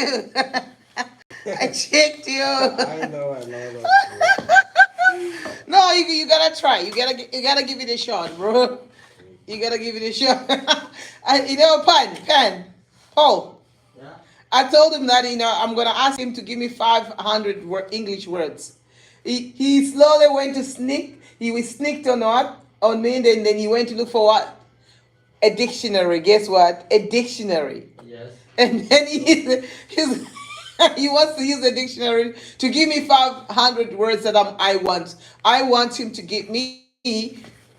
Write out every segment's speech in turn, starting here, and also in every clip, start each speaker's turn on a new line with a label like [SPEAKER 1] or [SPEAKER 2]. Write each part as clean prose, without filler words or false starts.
[SPEAKER 1] you. I checked you.
[SPEAKER 2] I know a lot of words.
[SPEAKER 1] No, you gotta try. You gotta give it a shot, bro. You
[SPEAKER 2] Okay.
[SPEAKER 1] gotta give it a shot. Pan, Paul.
[SPEAKER 3] Yeah.
[SPEAKER 1] I told him that I'm gonna ask him to give me 500 English words. He slowly went to sneak. He was sneaked on me. Then he went to look for what? A dictionary. Guess what? A dictionary.
[SPEAKER 3] Yes.
[SPEAKER 1] And then he's he wants to use a dictionary to give me 500 words that I want. I want him to give me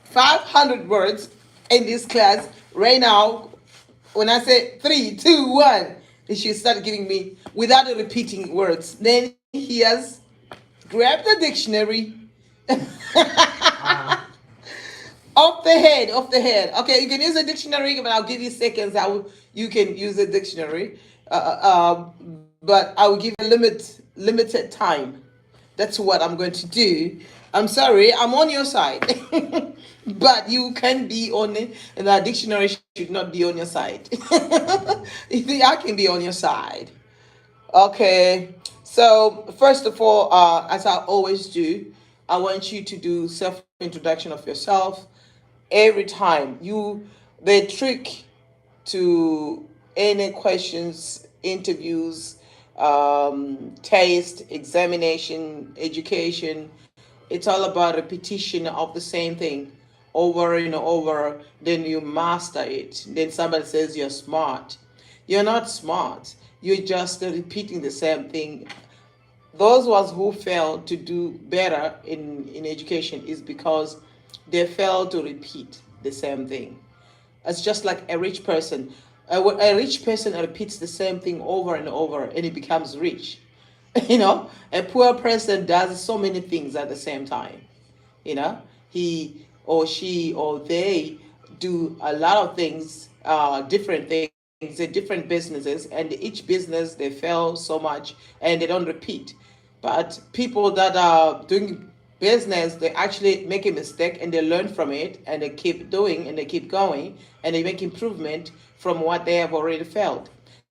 [SPEAKER 1] 500 words in this class right now. When I say three, two, one, he should start giving me without repeating words. Then he has grabbed the dictionary.
[SPEAKER 3] Uh,
[SPEAKER 1] Off the head. Okay, you can use a dictionary, but I'll give you seconds. You can use a dictionary, but I will give you limited time. That's what I'm going to do. I'm sorry, I'm on your side, but you can be on it, and the dictionary should not be on your side. I can be on your side. Okay. So first of all, as I always do, I want you to do self introduction of yourself every time. The trick to any questions, interviews, taste, examination, education. It's all about repetition of the same thing over and over. Then you master it. Then somebody says you're smart. You're not smart. You're just repeating the same thing. Those ones who fail to do better in education is because they fail to repeat the same thing. It's just like a rich person. A rich person repeats the same thing over and over and he becomes rich. A poor person does so many things at the same time. He or she or they do a lot of things, different things in different businesses, and each business they fail so much and they don't repeat. But people that are doing business, they actually make a mistake and they learn from it and they keep doing and they keep going and they make improvement from what they have already failed.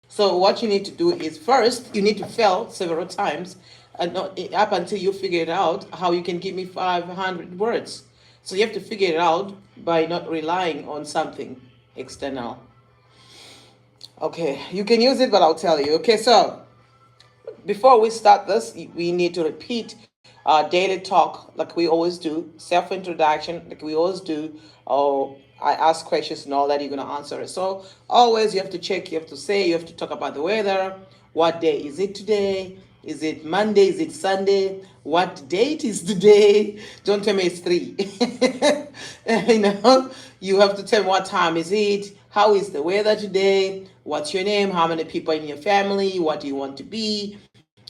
[SPEAKER 1] So what you need to do is first you need to fail several times and not, up until you figure it out how you can give me 500 words. So you have to figure it out by not relying on something external. Okay, you can use it, but I'll tell you. Okay, so before we start this, we need to repeat daily talk like we always do, self introduction like we always do. Oh, I ask questions and all that, you're going to answer it. So always you have to check, you have to say, you have to talk about the weather. What day is it today? Is it Monday? Is it Sunday? What date is today? Don't tell me it's three. You have to tell me what time is it? How is the weather today? What's your name? How many people in your family? What do you want to be?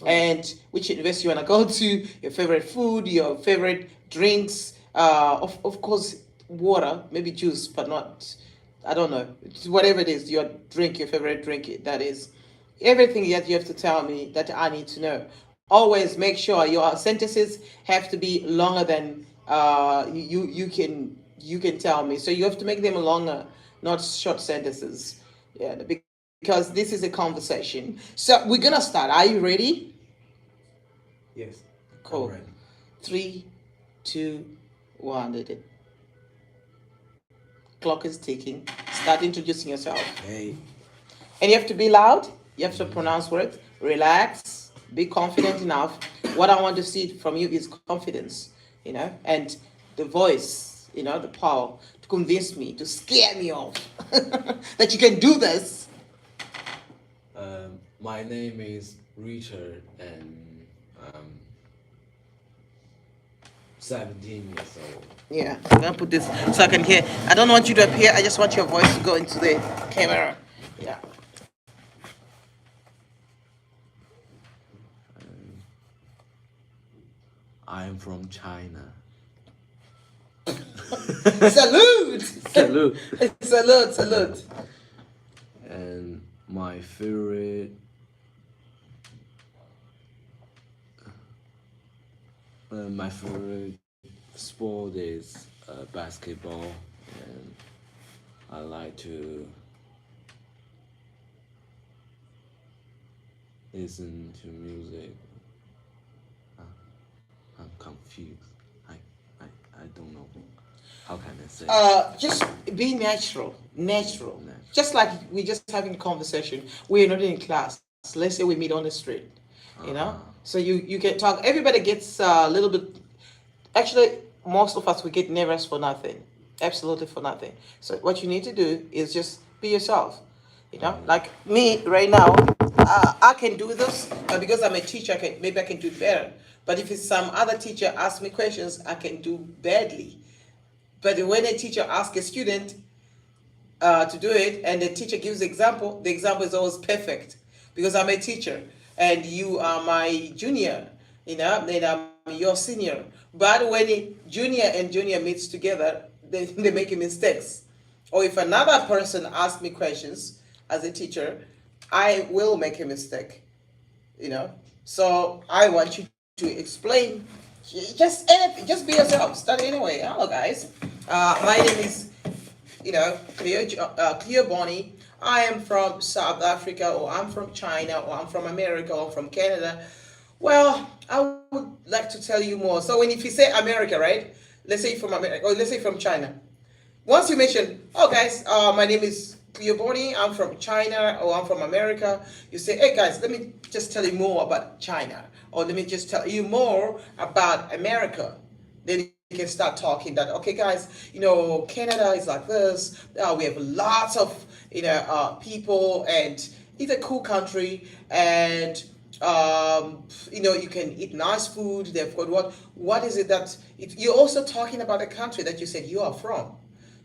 [SPEAKER 1] And which university you want to go to? Your favorite food? Your favorite drinks? Of course, water, maybe juice, but not. I don't know. Whatever it is, your drink, your favorite drink. That is everything that you have to tell me that I need to know. Always make sure your sentences have to be longer than you can tell me. So you have to make them longer, not short sentences. Yeah, because this is a conversation. So we're gonna start. Are you ready?
[SPEAKER 2] Yes, I'm
[SPEAKER 1] Cool.
[SPEAKER 2] ready.
[SPEAKER 1] Three, two, one. Clock is ticking. Start introducing yourself.
[SPEAKER 2] Hey.
[SPEAKER 1] And you have to be loud. You have to pronounce words. Relax. Be confident enough. What I want to see from you is confidence, and the voice, the power to convince me, to scare me off that you can do this.
[SPEAKER 2] My name is Richard, and I'm 17 years old.
[SPEAKER 1] Yeah, I'm gonna put this so I can hear. I don't want you to appear. I just want your voice to go into the camera. Yeah.
[SPEAKER 2] I'm from China.
[SPEAKER 1] Salute!
[SPEAKER 2] Salute.
[SPEAKER 1] Salute! Salute!
[SPEAKER 2] And my favorite sport is basketball, and I like to listen to music. Uh, I'm confused. I, I, I don't know. How can I say?
[SPEAKER 1] Just be natural, natural.
[SPEAKER 2] Natural.
[SPEAKER 1] Just like we're just having a conversation. We're not in class. Let's say we meet on the street, you know. So you can talk. Everybody gets a little bit. Actually, most of us we get nervous for nothing, absolutely for nothing. So what you need to do is just be yourself. You know, like me right now, I can do this, but because I'm a teacher, maybe I can do it better. But if it's some other teacher asks me questions, I can do badly. But when a teacher asks a student to do it and the teacher gives the example is always perfect because I'm a teacher and you are my junior, you know, then I'm your senior. But when junior and junior meets together, they make mistakes. Or if another person asks me questions as a teacher, I will make a mistake, you know. So I want you to explain just anything, just be yourself. Study anyway. Hello, guys. My name is Cleo Bonny. I am from South Africa, or I'm from China, or I'm from America, or I'm from Canada. Well, I would like to tell you more. So when if you say America, right? Let's say from America, or let's say from China. Once you mention, oh guys, my name is Cleo Bonny, I'm from China, or I'm from America, you say, hey guys, let me just tell you more about China, or let me just tell you more about America. Then you can start talking that, okay guys, Canada is like this, we have lots of, people, and it's a cool country, and you can eat nice food. They've got what is it that you're also talking about a country that you said you are from.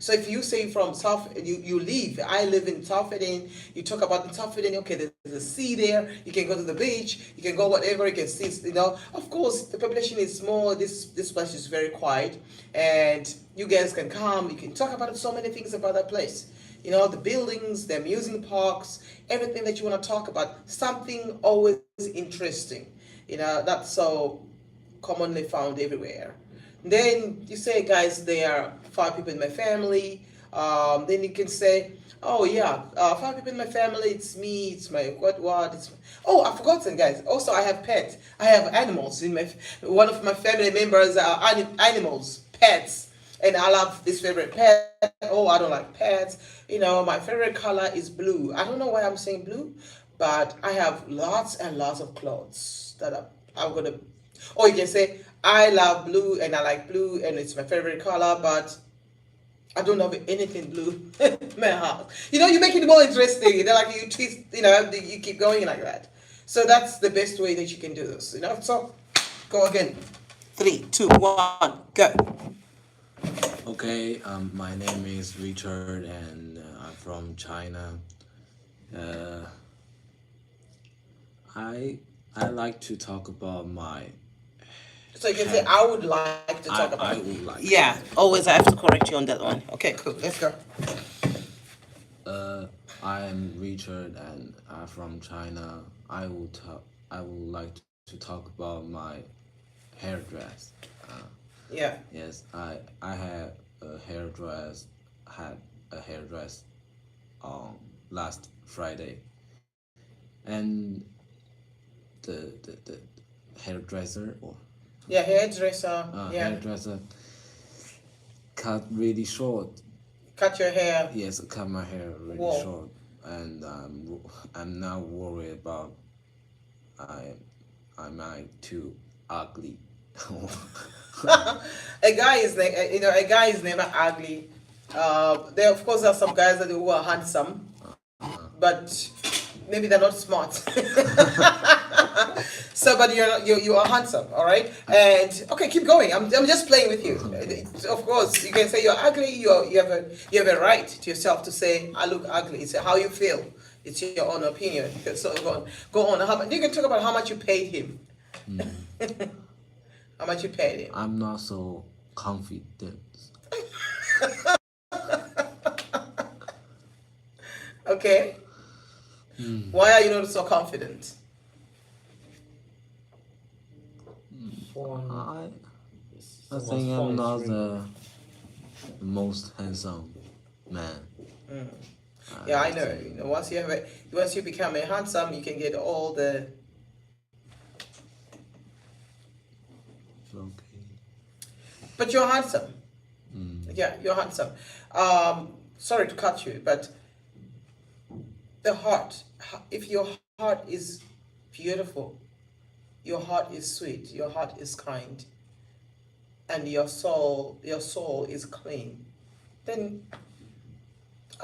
[SPEAKER 1] So if you say from South, you live. I live in Southfitting. You talk about the Southfitting. Okay, there's a sea there. You can go to the beach. You can go whatever. You can see. Of course, the population is small. This place is very quiet, and you guys can come. You can talk about so many things about that place. The buildings, the amusement parks, everything that you want to talk about. Something always interesting. That's so commonly found everywhere. Then you say, guys, there are five people in my family. Then you can say, oh yeah, five people in my family. It's me. It's my what? Oh, I've forgotten, guys. Also, I have pets. I have animals in my. One of my family members are animals, pets, and I love this favorite pet. Oh, I don't like pets. My favorite color is blue. I don't know why I'm saying blue, but I have lots and lots of clothes that I'm gonna. Or you can say, I love blue and I like blue and it's my favorite color, but I don't have anything blue in my house. You make it more interesting. Like you twist, you keep going like that. So that's the best way that you can do this. So go again. Three, two, one, go.
[SPEAKER 2] Okay, my name is Richard and I'm from China. Uh, I I like to talk about my
[SPEAKER 1] So you can say,
[SPEAKER 2] hair.
[SPEAKER 1] I would like to talk about.
[SPEAKER 2] I would like.
[SPEAKER 1] Yeah, always I have to correct you on that one. Okay, cool. Let's go.
[SPEAKER 2] Uh, I am Richard and I'm from China. I would like to talk about my hairdress. Uh,
[SPEAKER 1] Yeah.
[SPEAKER 2] yes, I had a hairdress had a hairdress last Friday, and the hairdresser or
[SPEAKER 1] Yeah, hairdresser. Yeah.
[SPEAKER 2] hairdresser cut really short.
[SPEAKER 1] Cut your hair.
[SPEAKER 2] Yes, cut my hair really
[SPEAKER 1] Whoa.
[SPEAKER 2] short, and I'm now worried about I am I too ugly.
[SPEAKER 1] A guy is never ugly. There, of course, are some guys that who are handsome, but maybe they're not smart. So, but you are handsome, all right. And okay, keep going. I'm just playing with you. Of course, you can say you're ugly. You have a right to yourself to say I look ugly. It's how you feel. It's your own opinion. So go on. You can talk about how much you paid him. How much you paid him.
[SPEAKER 2] I'm not so confident.
[SPEAKER 1] Okay. Why are you not so confident?
[SPEAKER 2] I I
[SPEAKER 3] Someone's
[SPEAKER 2] think
[SPEAKER 3] phone
[SPEAKER 2] I'm
[SPEAKER 3] is
[SPEAKER 2] not
[SPEAKER 3] ringing.
[SPEAKER 2] the most handsome man.
[SPEAKER 1] Yeah, I
[SPEAKER 2] I
[SPEAKER 1] know.
[SPEAKER 2] think
[SPEAKER 1] Once you become a handsome, you can get all the.
[SPEAKER 2] okay.
[SPEAKER 1] But you're handsome.
[SPEAKER 2] Mm,
[SPEAKER 1] Yeah, you're handsome. Sorry to cut you, but the heart. If your heart is beautiful, your heart is sweet, your heart is kind, and your soul is clean, then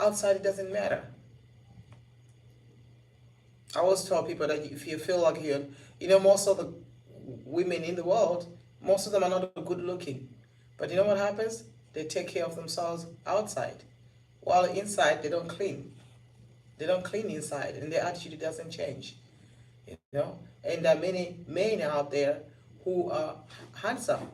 [SPEAKER 1] outside it doesn't matter. I always tell people that if you feel like most of the women in the world, most of them are not good looking. But you know what happens? They take care of themselves outside, while inside they don't clean. They don't clean inside, and their attitude doesn't change. And there are many men out there who are handsome,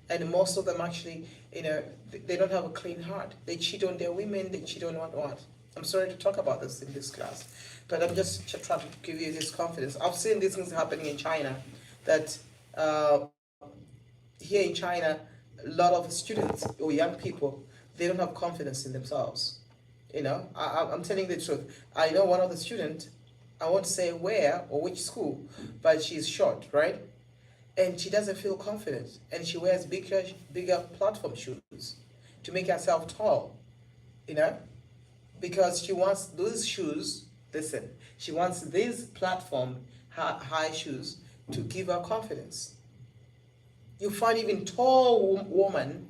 [SPEAKER 1] and most of them actually, they don't have a clean heart. They cheat on their women. They cheat on what. I'm sorry to talk about this in this class, but I'm just trying to give you this confidence. I've seen these things happening in China, that uh, here in China, a lot of students or young people, they don't have confidence in themselves. I'm telling the truth. I know one of the students, I won't say where or which school, but she's short, right? And she doesn't feel confident, and she wears bigger platform shoes to make herself tall, you know, because she wants those shoes. Listen, she wants these platform high shoes to give her confidence. You find even tall woman,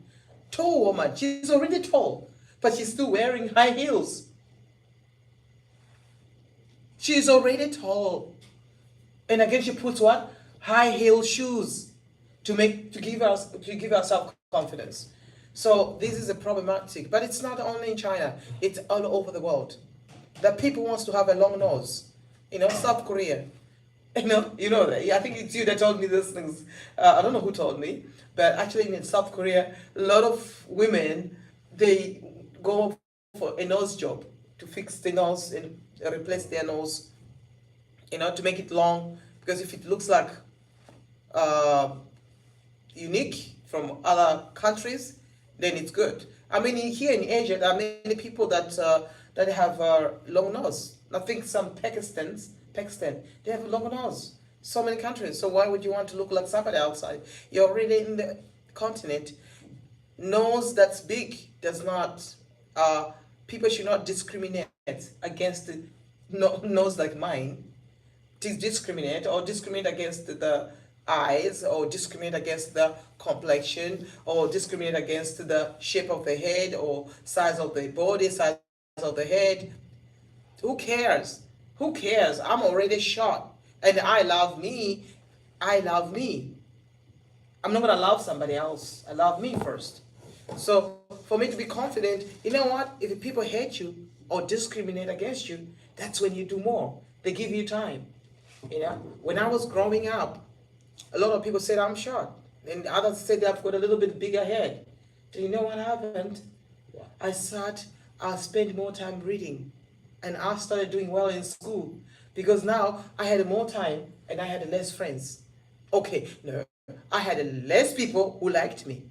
[SPEAKER 1] she's already tall, but she's still wearing high heels. She's already tall. And again, she puts what? High heel shoes to give herself confidence. So this is a problematic, but it's not only in China, it's all over the world. That people wants to have a long nose. South Korea. You know that. Yeah, I think it's you that told me these things. I don't know who told me, but actually in South Korea, a lot of women, they go for a nose job to fix the nose and replace their nose, to make it long, because if it looks like uh, unique from other countries, then it's good. I mean, here in Asia, there are many people that have a long nose. I think some Pakistan, they have a long nose. So many countries. So why would you want to look like somebody outside? You're already in the continent. Nose that's big does not. People should not discriminate against the nose like mine, discriminate or discriminate against the eyes, or discriminate against the complexion, or discriminate against the shape of the head, or size of the body, size of the head. Who cares? Who cares? I'm already short, and I love me. I'm not gonna love somebody else. I love me first. So for me to be confident, you know what? If people hate you or discriminate against you, that's when you do more. They give you time. When I was growing up, a lot of people said I'm short, and others said I've got a little bit bigger head. Do you know what happened? I spent more time reading, and I started doing well in school, because now I had more time and I had less friends. Okay, no, I had less people who liked me.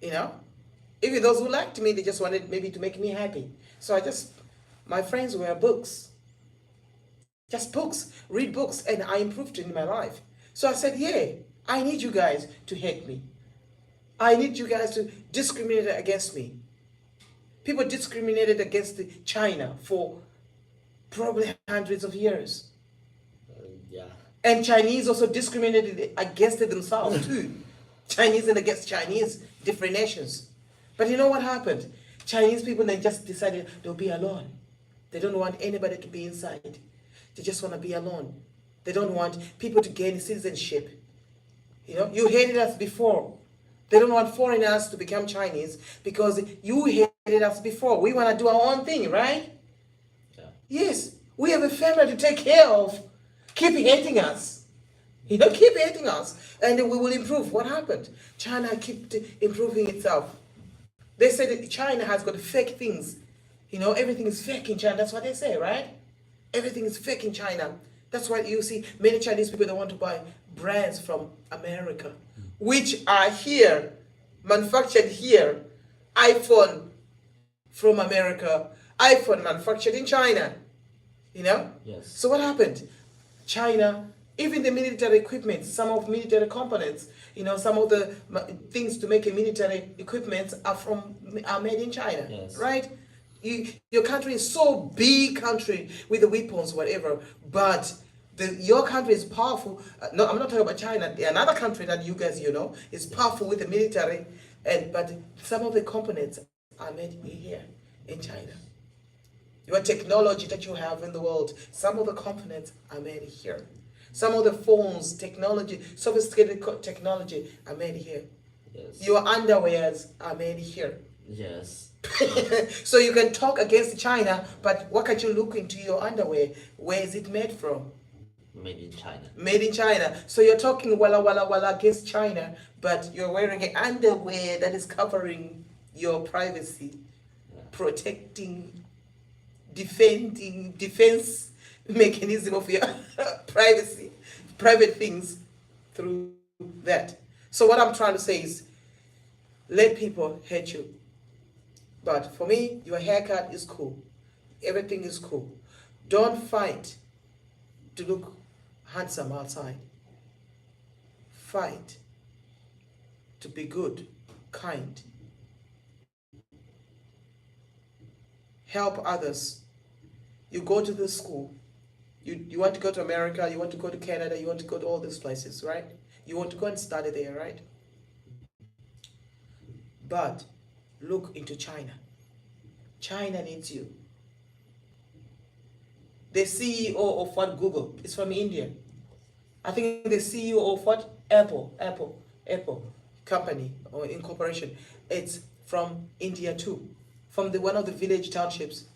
[SPEAKER 1] You know, even those who liked me, they just wanted maybe to make me happy. So my friends were books, just books, read books, and I improved in my life. So I said, yeah, I need you guys to hate me. I need you guys to discriminate against me. People discriminated against China for probably hundreds of years.
[SPEAKER 2] yeah.
[SPEAKER 1] And Chinese also discriminated against it themselves too. Chinese and against Chinese, different nations. But you know what happened? Chinese people, they just decided they'll be alone. They don't want anybody to be inside. They just want to be alone. They don't want people to gain citizenship. You hated us before. They don't want foreigners to become Chinese because you hated us before. We want to do our own thing, right?
[SPEAKER 2] Yeah.
[SPEAKER 1] Yes, we have a family to take care of. Keep hating us. Keep hating us, and then we will improve. What happened? China kept improving itself. They say that China has got fake things. Everything is fake in China. That's what they say, right? Everything is fake in China. That's why you see many Chinese people that want to buy brands from America, which are here, manufactured here. iPhone from America, iPhone manufactured in China, you know?
[SPEAKER 3] Yes.
[SPEAKER 1] So what happened? China, even the military equipment, some of military components, some of the things to make a military equipment are made in China,
[SPEAKER 3] Yes.
[SPEAKER 1] right? Your country is so big country with the weapons, whatever, but your country is powerful. No, I'm not talking about China. Another country that you guys is powerful with the military, but some of the components are made here in China. Your technology that you have in the world, some of the components are made here. Some of the phones, technology, sophisticated technology are made here.
[SPEAKER 3] Yes.
[SPEAKER 1] Your underwears are made here.
[SPEAKER 3] Yes.
[SPEAKER 1] So you can talk against China, but what can you look into your underwear? Where is it made from?
[SPEAKER 3] Made in China.
[SPEAKER 1] Made in China. So you're talking walla against China, but you're wearing an underwear that is covering your privacy,
[SPEAKER 3] Yeah.
[SPEAKER 1] protecting, defense mechanism of your privacy, private things through that. So what I'm trying to say is, let people hate you. But for me, your haircut is cool. Everything is cool. Don't fight to look handsome outside. Fight to be good, kind. Help others. You go to this school. You want to go to America, you want to go to Canada, you want to go to all these places, right? You want to go and study there, right? But look into China. China needs you. The CEO of what Google is from India. I think the CEO of what Apple company or incorporation, it's from India too, from the one of the village townships.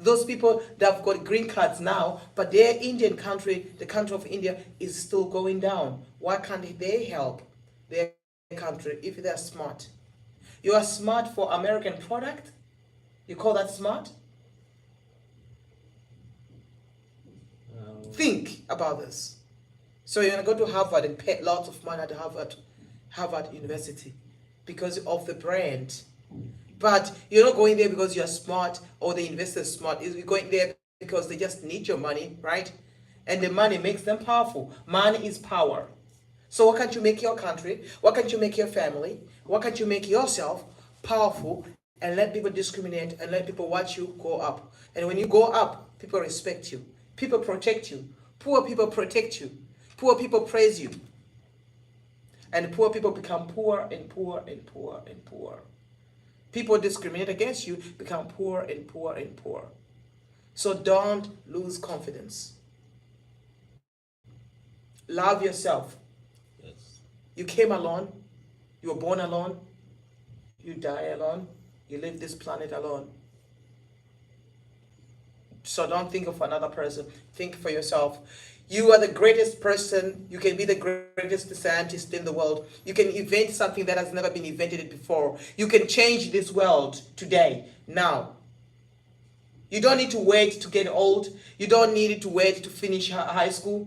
[SPEAKER 1] Those people that have got green cards now, but their Indian country, the country of India, is still going down. Why can't they help their country if they're smart? You are smart for American product? You call that smart? Think about this. So you're gonna go to Harvard and pay lots of money at Harvard University because of the brand. But you're not going there because you're smart or the investor is smart. You're going there because they just need your money, right? And the money makes them powerful. Money is power. So what can't you make your country? What can't you make your family? What can't you make yourself powerful and let people discriminate and let people watch you go up? And when you go up, people respect you. People protect you. Poor people protect you. Poor people praise you. And poor people become poor and poor and poor and poor. People discriminate against you, become poor and poor and poor. So don't lose confidence. Love yourself.
[SPEAKER 3] Yes.
[SPEAKER 1] You came alone. You were born alone. You die alone. You leave this planet alone. So don't think of another person. Think for yourself. You are the greatest person. You can be the greatest scientist in the world. You can invent something that has never been invented before. You can change this world today, now. You don't need to wait to get old. You don't need to wait to finish high school.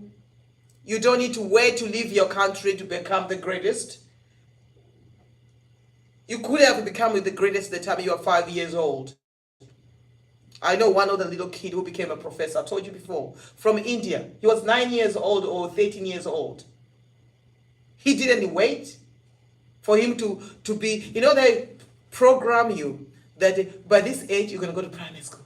[SPEAKER 1] You don't need to wait to leave your country to become the greatest. You could have become the greatest the time you were 5 years old. I know one of the little kid who became a professor, I told you before, from India. He was 9 years old or 13 years old. He didn't wait for him to be, they program you that by this age you're going to go to primary school.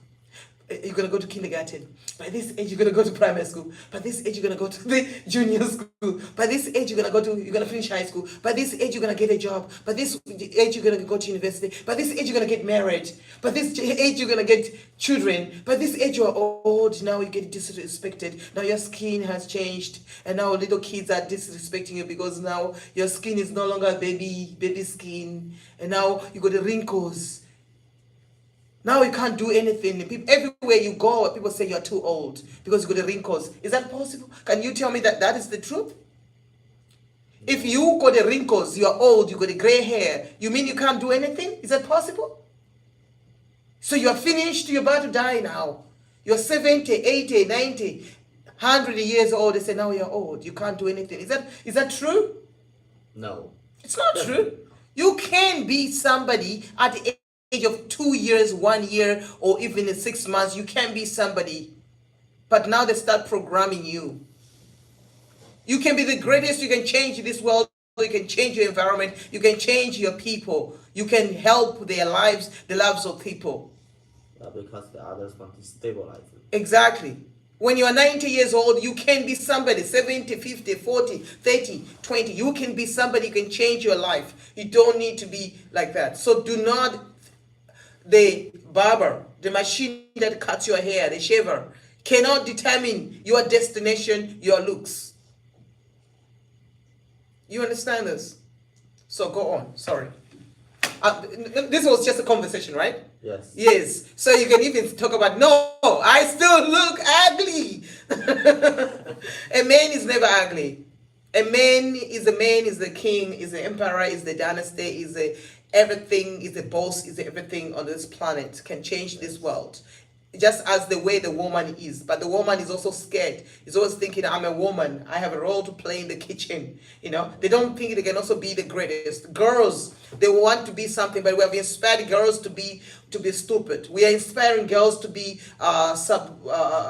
[SPEAKER 1] You're going to go to kindergarten. By this age, you're going to go to primary school. By this age, you're going to go to the junior school. By this age, you're going to finish high school. By this age, you're going to get a job. By this age, you're going to go to university. By this age, you're going to get married. By this age, you're going to get children. By this age, you're old. Now you get disrespected. Now your skin has changed. And now little kids are disrespecting you because now your skin is no longer baby skin. And now you got the wrinkles. Now you can't do anything. Everywhere you go, people say you're too old because you got the wrinkles. Is that possible? Can you tell me that that is the truth? If you got the wrinkles, you're old, you got the gray hair, you mean you can't do anything? Is that possible? So you're finished, you're about to die now. You're 70, 80, 90, 100 years old. They say now you're old, you can't do anything. Is that true?
[SPEAKER 3] No.
[SPEAKER 1] It's not true. You can be somebody at the of 2 years, 1 year, or even in 6 months, you can be somebody. But now they start programming you. You can be the greatest, you can change this world, you can change your environment, you can change your people, you can help their lives, the lives of people.
[SPEAKER 3] Because the others want to stabilize it.
[SPEAKER 1] Exactly. When you are 90 years old, you can be somebody. 70, 50, 40, 30, 20. You can be somebody, you can change your life. You don't need to be like that. So do not, the barber, the machine that cuts your hair, the shaver, cannot determine your destination, your looks. You understand this? So go on. Sorry. This was just a conversation, right?
[SPEAKER 3] Yes.
[SPEAKER 1] Yes. So you can even talk about, no, I still look ugly. A man is never ugly. A man, is the king, is the emperor, is the dynasty, is the everything, is the boss, is the everything on this planet, can change this world. Just as the way the woman is. But the woman is also scared. Is always thinking, I'm a woman. I have a role to play in the kitchen. They don't think they can also be the greatest. Girls, they want to be something, but we have inspired girls to be stupid. We are inspiring girls to be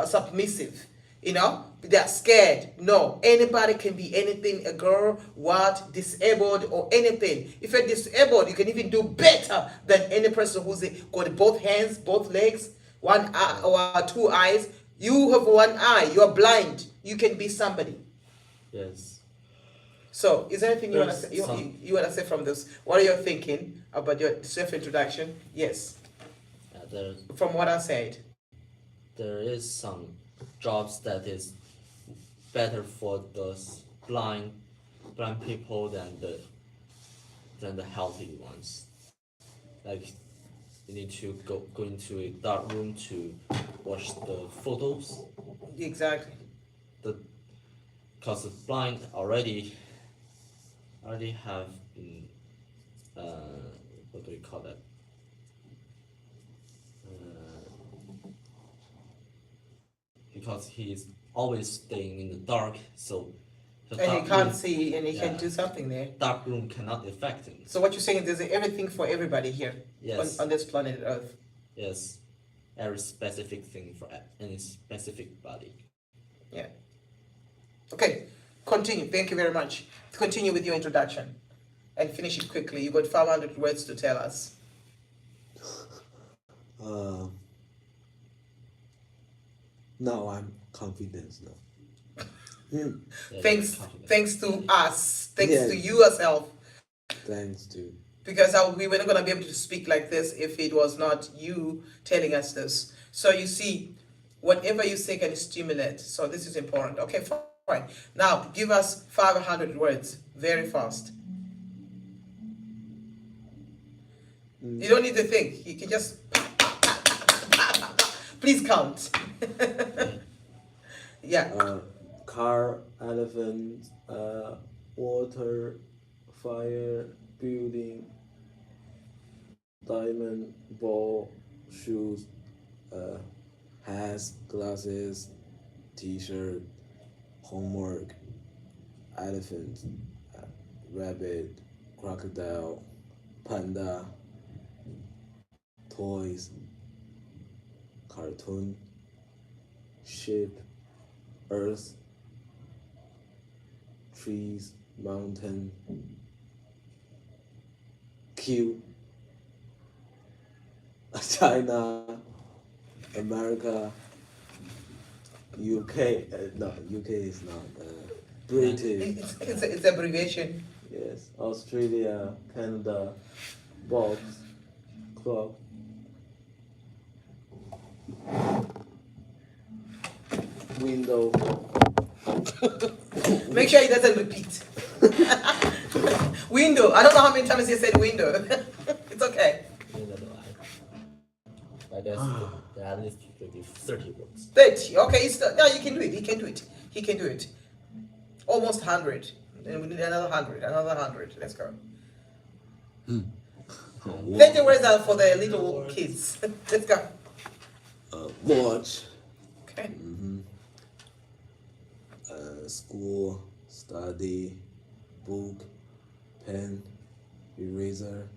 [SPEAKER 1] submissive. They're scared. No, anybody can be anything. A girl, what, disabled or anything. If you're disabled, you can even do better than any person who's got both hands, both legs, one eye or two eyes. You have one eye. You are blind. You can be somebody.
[SPEAKER 3] Yes.
[SPEAKER 1] So, is there anything you want to
[SPEAKER 3] There's
[SPEAKER 1] say? You want to say from this? What are you thinking about your self-introduction? Yes,
[SPEAKER 3] There,
[SPEAKER 1] from what I said.
[SPEAKER 3] there is some jobs that is better for those blind people than the healthy ones. Like you need to go into a dark room to watch the photos.
[SPEAKER 1] Exactly.
[SPEAKER 3] The Because the blind already have been what do we call that? Because he is always staying in the dark, so the
[SPEAKER 1] And he
[SPEAKER 3] dark
[SPEAKER 1] can't
[SPEAKER 3] room,
[SPEAKER 1] see, and he can
[SPEAKER 3] yeah,
[SPEAKER 1] do something there.
[SPEAKER 3] dark room cannot affect him.
[SPEAKER 1] So what you're saying is there's everything for everybody here
[SPEAKER 3] Yes.
[SPEAKER 1] on this planet Earth.
[SPEAKER 3] Yes, every specific thing for any specific body.
[SPEAKER 1] Yeah. Okay. Continue. Thank you very much. Continue with your introduction and finish it quickly. You got 500 words to tell us.
[SPEAKER 2] Uh, now I'm confident now.
[SPEAKER 3] Yeah,
[SPEAKER 1] Thanks,
[SPEAKER 3] confident.
[SPEAKER 1] thanks to us. Thanks
[SPEAKER 2] Yes.
[SPEAKER 1] to you yourself.
[SPEAKER 2] Thanks to
[SPEAKER 1] Because we were not going to be able to speak like this if it was not you telling us this. So you see, whatever you say can stimulate. So this is important. Okay, fine. Now, give us 500 words very fast. You don't need to think. You can just... Please count. Yeah.
[SPEAKER 2] car, elephant, water, fire, building, diamond, ball, shoes, hats, glasses, t-shirt, homework, elephant, rabbit, crocodile, panda, toys, cartoon, ship, earth, trees, mountain, Q, China, America, UK. No, UK is not. British.
[SPEAKER 1] It's abbreviation.
[SPEAKER 2] Yes, Australia, Canada, box, clock. Window.
[SPEAKER 1] Make sure it doesn't repeat. Window. I don't know how many times you said window. It's okay.
[SPEAKER 3] I guess there are at least 30 words.
[SPEAKER 1] 30. Okay, no, you can do it. He can do it. He can do it. Almost 100. And we need another 100. Another 100. Let's go. 30 words are for the little kids. Let's go.
[SPEAKER 2] Watch.
[SPEAKER 1] Okay.
[SPEAKER 2] School, study, book, pen, eraser,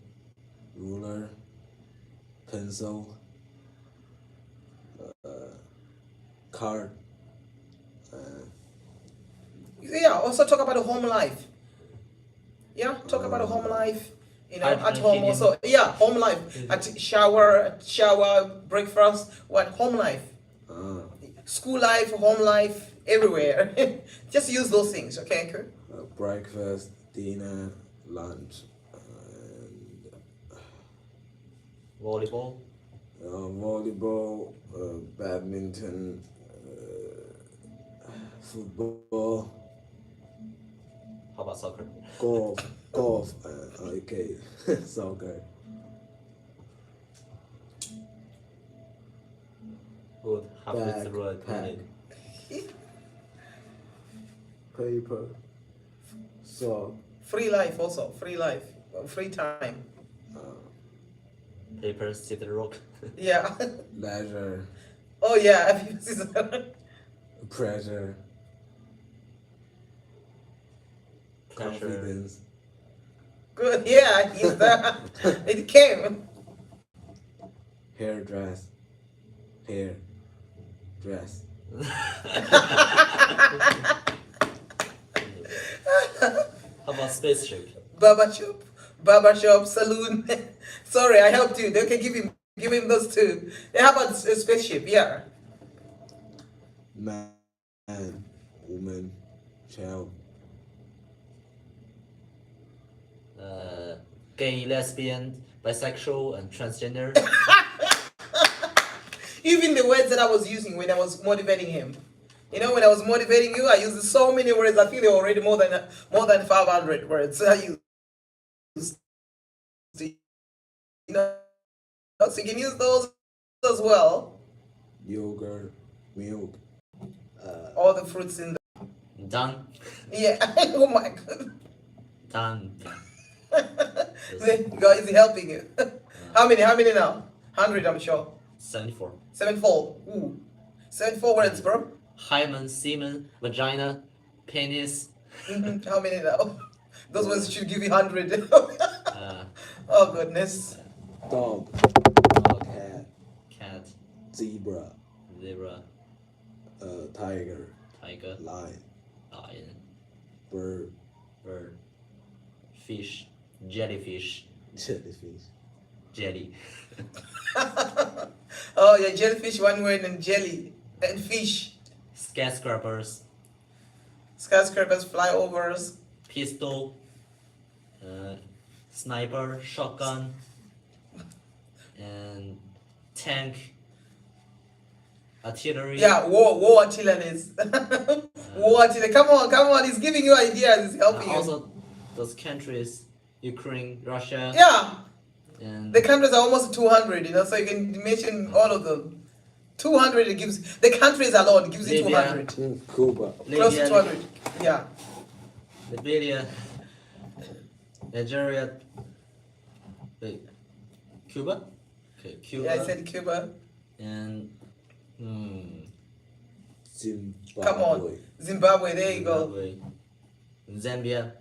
[SPEAKER 2] ruler, pencil, card,
[SPEAKER 1] Yeah, also talk about the home life. Yeah, talk about the home life. You know, at
[SPEAKER 3] Hydrogen
[SPEAKER 1] home
[SPEAKER 3] helium.
[SPEAKER 1] also. Yeah, home life. At shower, breakfast, what? Home life. School life, home life, everywhere. Just use those things, okay? Cool.
[SPEAKER 2] breakfast, dinner, lunch, and
[SPEAKER 3] Volleyball.
[SPEAKER 2] volleyball, badminton, football,
[SPEAKER 3] How about soccer?
[SPEAKER 2] golf, okay, soccer,
[SPEAKER 3] Good. Halfway through a
[SPEAKER 2] backpack,
[SPEAKER 3] clinic.
[SPEAKER 2] paper, sock,
[SPEAKER 1] Free life also. Free life. Free time.
[SPEAKER 3] Paper, city rock.
[SPEAKER 1] Yeah.
[SPEAKER 2] leisure,
[SPEAKER 1] Oh yeah.
[SPEAKER 2] pressure,
[SPEAKER 3] Pressure.
[SPEAKER 2] confidence,
[SPEAKER 1] Good. Yeah. He's that. It came.
[SPEAKER 2] hair dress, hair dress,
[SPEAKER 3] How about spaceship?
[SPEAKER 1] Barbershop, saloon. Sorry, I helped you. Okay, give him those two. How about a spaceship? Yeah.
[SPEAKER 2] man, woman, child,
[SPEAKER 3] Gay, lesbian, bisexual, and transgender.
[SPEAKER 1] Even the words that I was using when I was motivating him. You know, when I was motivating you, I used so many words. I feel they're already more than 500 words. I used. You know, so you can use those as well.
[SPEAKER 2] yogurt, milk,
[SPEAKER 1] All the fruits in
[SPEAKER 3] Done.
[SPEAKER 1] yeah. Oh my god.
[SPEAKER 3] Done.
[SPEAKER 1] God is helping you. How many now? 100, I'm sure.
[SPEAKER 3] 74.
[SPEAKER 1] 74. Ooh. 74 words, bro.
[SPEAKER 3] Hymen, semen, vagina, penis.
[SPEAKER 1] How many now? Those words should give you 100. Oh goodness.
[SPEAKER 2] dog,
[SPEAKER 3] Dog,
[SPEAKER 2] cat,
[SPEAKER 3] cat,
[SPEAKER 2] zebra,
[SPEAKER 3] zebra,
[SPEAKER 2] tiger,
[SPEAKER 3] tiger,
[SPEAKER 2] lion,
[SPEAKER 3] lion,
[SPEAKER 2] bird,
[SPEAKER 3] bird, fish, jellyfish,
[SPEAKER 2] jellyfish,
[SPEAKER 3] jelly.
[SPEAKER 1] Oh yeah, jellyfish one word and jelly and fish.
[SPEAKER 3] Skyscrapers,
[SPEAKER 1] Skyscrapers, flyovers.
[SPEAKER 3] pistol, sniper, shotgun, and tank, artillery.
[SPEAKER 1] Yeah, war artilleries. War artillery. Come on, he's giving you ideas, he's helping you.
[SPEAKER 3] Also, those countries, Ukraine, Russia,
[SPEAKER 1] Yeah.
[SPEAKER 3] and
[SPEAKER 1] The countries are almost 200, you know, so you can mention all of them. 200 it gives the countries alone gives you
[SPEAKER 3] Libya.
[SPEAKER 1] 200.
[SPEAKER 2] Cuba,
[SPEAKER 1] Close to
[SPEAKER 3] Libya,
[SPEAKER 1] 200. Yeah.
[SPEAKER 3] Liberia, Nigeria, wait, Cuba? Okay, Cuba.
[SPEAKER 1] Yeah, I said Cuba.
[SPEAKER 3] And
[SPEAKER 2] Zimbabwe,
[SPEAKER 1] Come on. Zimbabwe, there you go.
[SPEAKER 3] Zimbabwe, Zambia.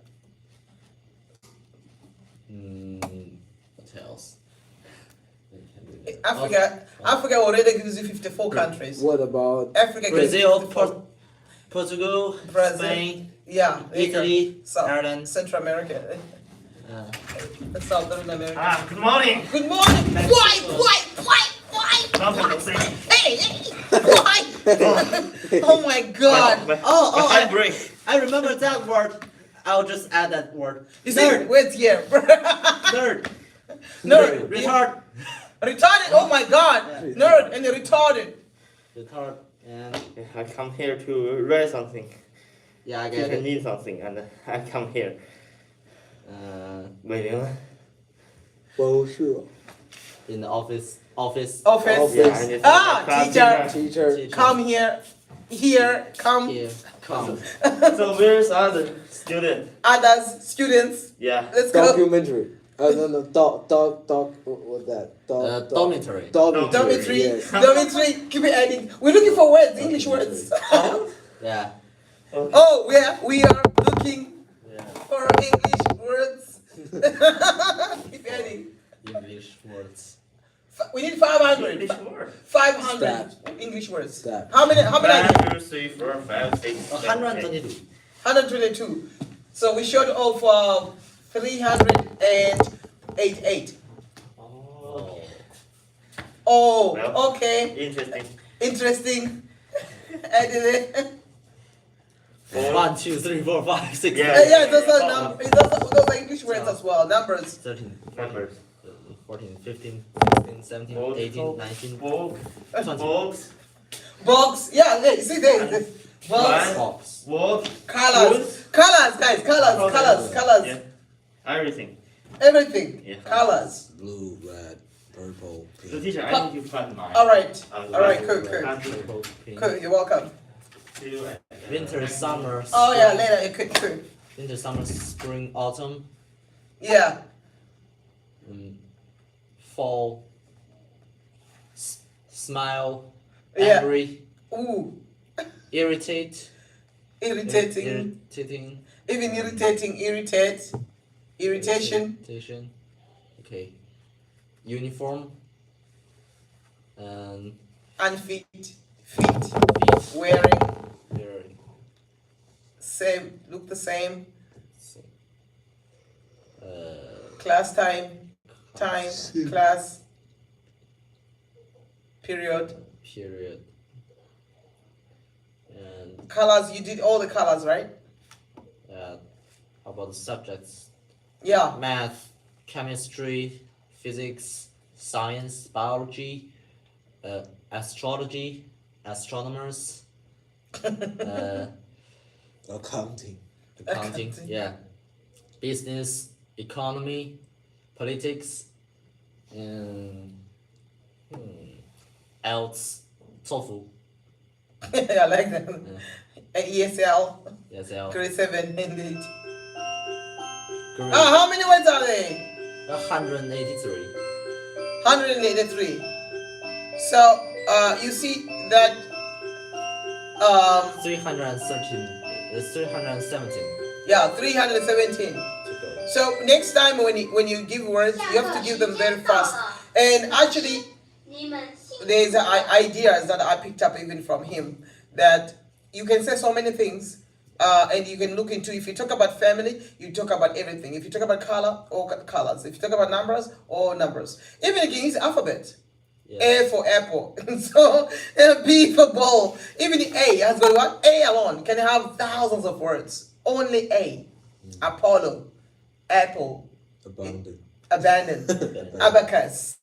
[SPEAKER 3] What else?
[SPEAKER 1] Africa already gives you 54 countries.
[SPEAKER 2] What about
[SPEAKER 1] Africa gives you
[SPEAKER 3] Brazil,
[SPEAKER 1] 54.
[SPEAKER 3] Portugal,
[SPEAKER 1] Brazil.
[SPEAKER 3] Spain,
[SPEAKER 1] Yeah. there you go.
[SPEAKER 3] Italy,
[SPEAKER 1] South,
[SPEAKER 3] Ireland.
[SPEAKER 1] Central America. Southern America.
[SPEAKER 4] Good morning.
[SPEAKER 1] Good morning. Why?
[SPEAKER 4] Nothing to say.
[SPEAKER 1] Hey, why? Oh my God.
[SPEAKER 3] Oh,
[SPEAKER 4] My break.
[SPEAKER 3] I remember that word. I'll just add that word.
[SPEAKER 1] You see,
[SPEAKER 3] Nerd.
[SPEAKER 1] wait here.
[SPEAKER 3] Nerd.
[SPEAKER 1] Nerd.
[SPEAKER 3] Retard.
[SPEAKER 1] Retarded. Oh my God. Nerd and retarded.
[SPEAKER 3] Retard. And
[SPEAKER 4] I come here to write something.
[SPEAKER 3] yeah, I
[SPEAKER 4] You
[SPEAKER 3] get
[SPEAKER 4] can
[SPEAKER 3] it.
[SPEAKER 4] need something, and I come here. 伟玲
[SPEAKER 2] bullshit,
[SPEAKER 3] In the office.
[SPEAKER 1] Office.
[SPEAKER 4] Yeah, and it's
[SPEAKER 1] teacher.
[SPEAKER 2] teacher,
[SPEAKER 1] Come here. Here. Come.
[SPEAKER 3] Here, come.
[SPEAKER 4] So where's other student?
[SPEAKER 1] Others. Students.
[SPEAKER 4] Yeah.
[SPEAKER 1] Let's go.
[SPEAKER 2] documentary, no, dog, what's that?
[SPEAKER 3] Dormitory.
[SPEAKER 1] Dormitory.
[SPEAKER 2] yes.
[SPEAKER 1] Dormitory. Keep it adding. We're looking for words. English words.
[SPEAKER 3] Yeah.
[SPEAKER 1] Oh, yeah. We are looking
[SPEAKER 3] Yeah.
[SPEAKER 1] for English words. Keep adding.
[SPEAKER 3] English words.
[SPEAKER 1] We need 500.
[SPEAKER 4] English word.
[SPEAKER 1] 500 English words.
[SPEAKER 2] Stop.
[SPEAKER 1] How many? How many?
[SPEAKER 4] 1, 2, 3, 4, 5, 6, 7, 8.
[SPEAKER 3] 122.
[SPEAKER 1] 122. So we showed off 388.
[SPEAKER 3] Oh.
[SPEAKER 1] Oh,
[SPEAKER 4] Well,
[SPEAKER 1] okay.
[SPEAKER 4] Interesting.
[SPEAKER 1] Interesting. I did it.
[SPEAKER 3] 1, 2, 3, 4, 5, 6,
[SPEAKER 4] Yeah.
[SPEAKER 1] Yeah, those are those are English words as well. Numbers.
[SPEAKER 3] 13,
[SPEAKER 4] Numbers.
[SPEAKER 3] 14, 15, 16, 17, 18, 19,
[SPEAKER 4] Book.
[SPEAKER 3] 20.
[SPEAKER 4] Books.
[SPEAKER 1] Box. Yeah, yeah, see there. Box.
[SPEAKER 3] Box.
[SPEAKER 4] Walk.
[SPEAKER 1] Colors. Colors, guys. Colors.
[SPEAKER 4] Yeah. Everything.
[SPEAKER 1] Everything.
[SPEAKER 4] Yeah.
[SPEAKER 1] Colors.
[SPEAKER 2] Blue, red, purple,
[SPEAKER 4] So
[SPEAKER 2] pink.
[SPEAKER 4] teacher, I need to find mine.
[SPEAKER 1] All right.
[SPEAKER 4] I'm
[SPEAKER 1] All right.
[SPEAKER 4] going
[SPEAKER 1] Cool.
[SPEAKER 4] to
[SPEAKER 1] Cool.
[SPEAKER 3] Purple, pink.
[SPEAKER 1] Cool. You're welcome.
[SPEAKER 4] do,
[SPEAKER 3] Winter, summer,
[SPEAKER 1] Oh
[SPEAKER 3] spring,
[SPEAKER 1] yeah, later. Cool.
[SPEAKER 3] winter, summer, spring, autumn,
[SPEAKER 1] Yeah.
[SPEAKER 3] fall, smile,
[SPEAKER 1] Yeah.
[SPEAKER 3] angry,
[SPEAKER 1] Ooh.
[SPEAKER 3] irritate,
[SPEAKER 1] Irritating.
[SPEAKER 3] irritating,
[SPEAKER 1] Even irritating. Irritate. Irritation.
[SPEAKER 3] irritation. Okay. Uniform. And
[SPEAKER 1] And feet.
[SPEAKER 3] feet.
[SPEAKER 1] Wearing.
[SPEAKER 3] Very
[SPEAKER 1] Same. Look the same.
[SPEAKER 3] same.
[SPEAKER 1] Class time. Time. Class. Period.
[SPEAKER 3] Period. And
[SPEAKER 1] Colors. You did all the colors, right?
[SPEAKER 3] how about the subjects?
[SPEAKER 1] Yeah.
[SPEAKER 3] Math, chemistry, physics, science, biology, astrology, astronomers,
[SPEAKER 2] Accounting.
[SPEAKER 3] accounting,
[SPEAKER 1] Accounting.
[SPEAKER 3] yeah, business, economy, politics, and else, TOEFL,
[SPEAKER 1] I like that. ESL.
[SPEAKER 3] ESL,
[SPEAKER 1] Grade 7 and 8.
[SPEAKER 3] grade
[SPEAKER 1] How many words are they?
[SPEAKER 3] 183.
[SPEAKER 1] 183. So, you see that
[SPEAKER 3] 317
[SPEAKER 1] yeah, 317.
[SPEAKER 3] to go.
[SPEAKER 1] So next time when you give words, you have to give them very fast. And actually, there's ideas that I picked up even from him that you can say so many things. And you can look into, if you talk about family, you talk about everything. If you talk about color, all colors. If you talk about numbers, all numbers. Even you can use alphabet.
[SPEAKER 3] Yeah.
[SPEAKER 1] A for apple. So B for ball. Even the A has got what? A alone can have thousands of words. Only A. Apollo. Apple.
[SPEAKER 2] Abundant.
[SPEAKER 1] Abandon. Abacus.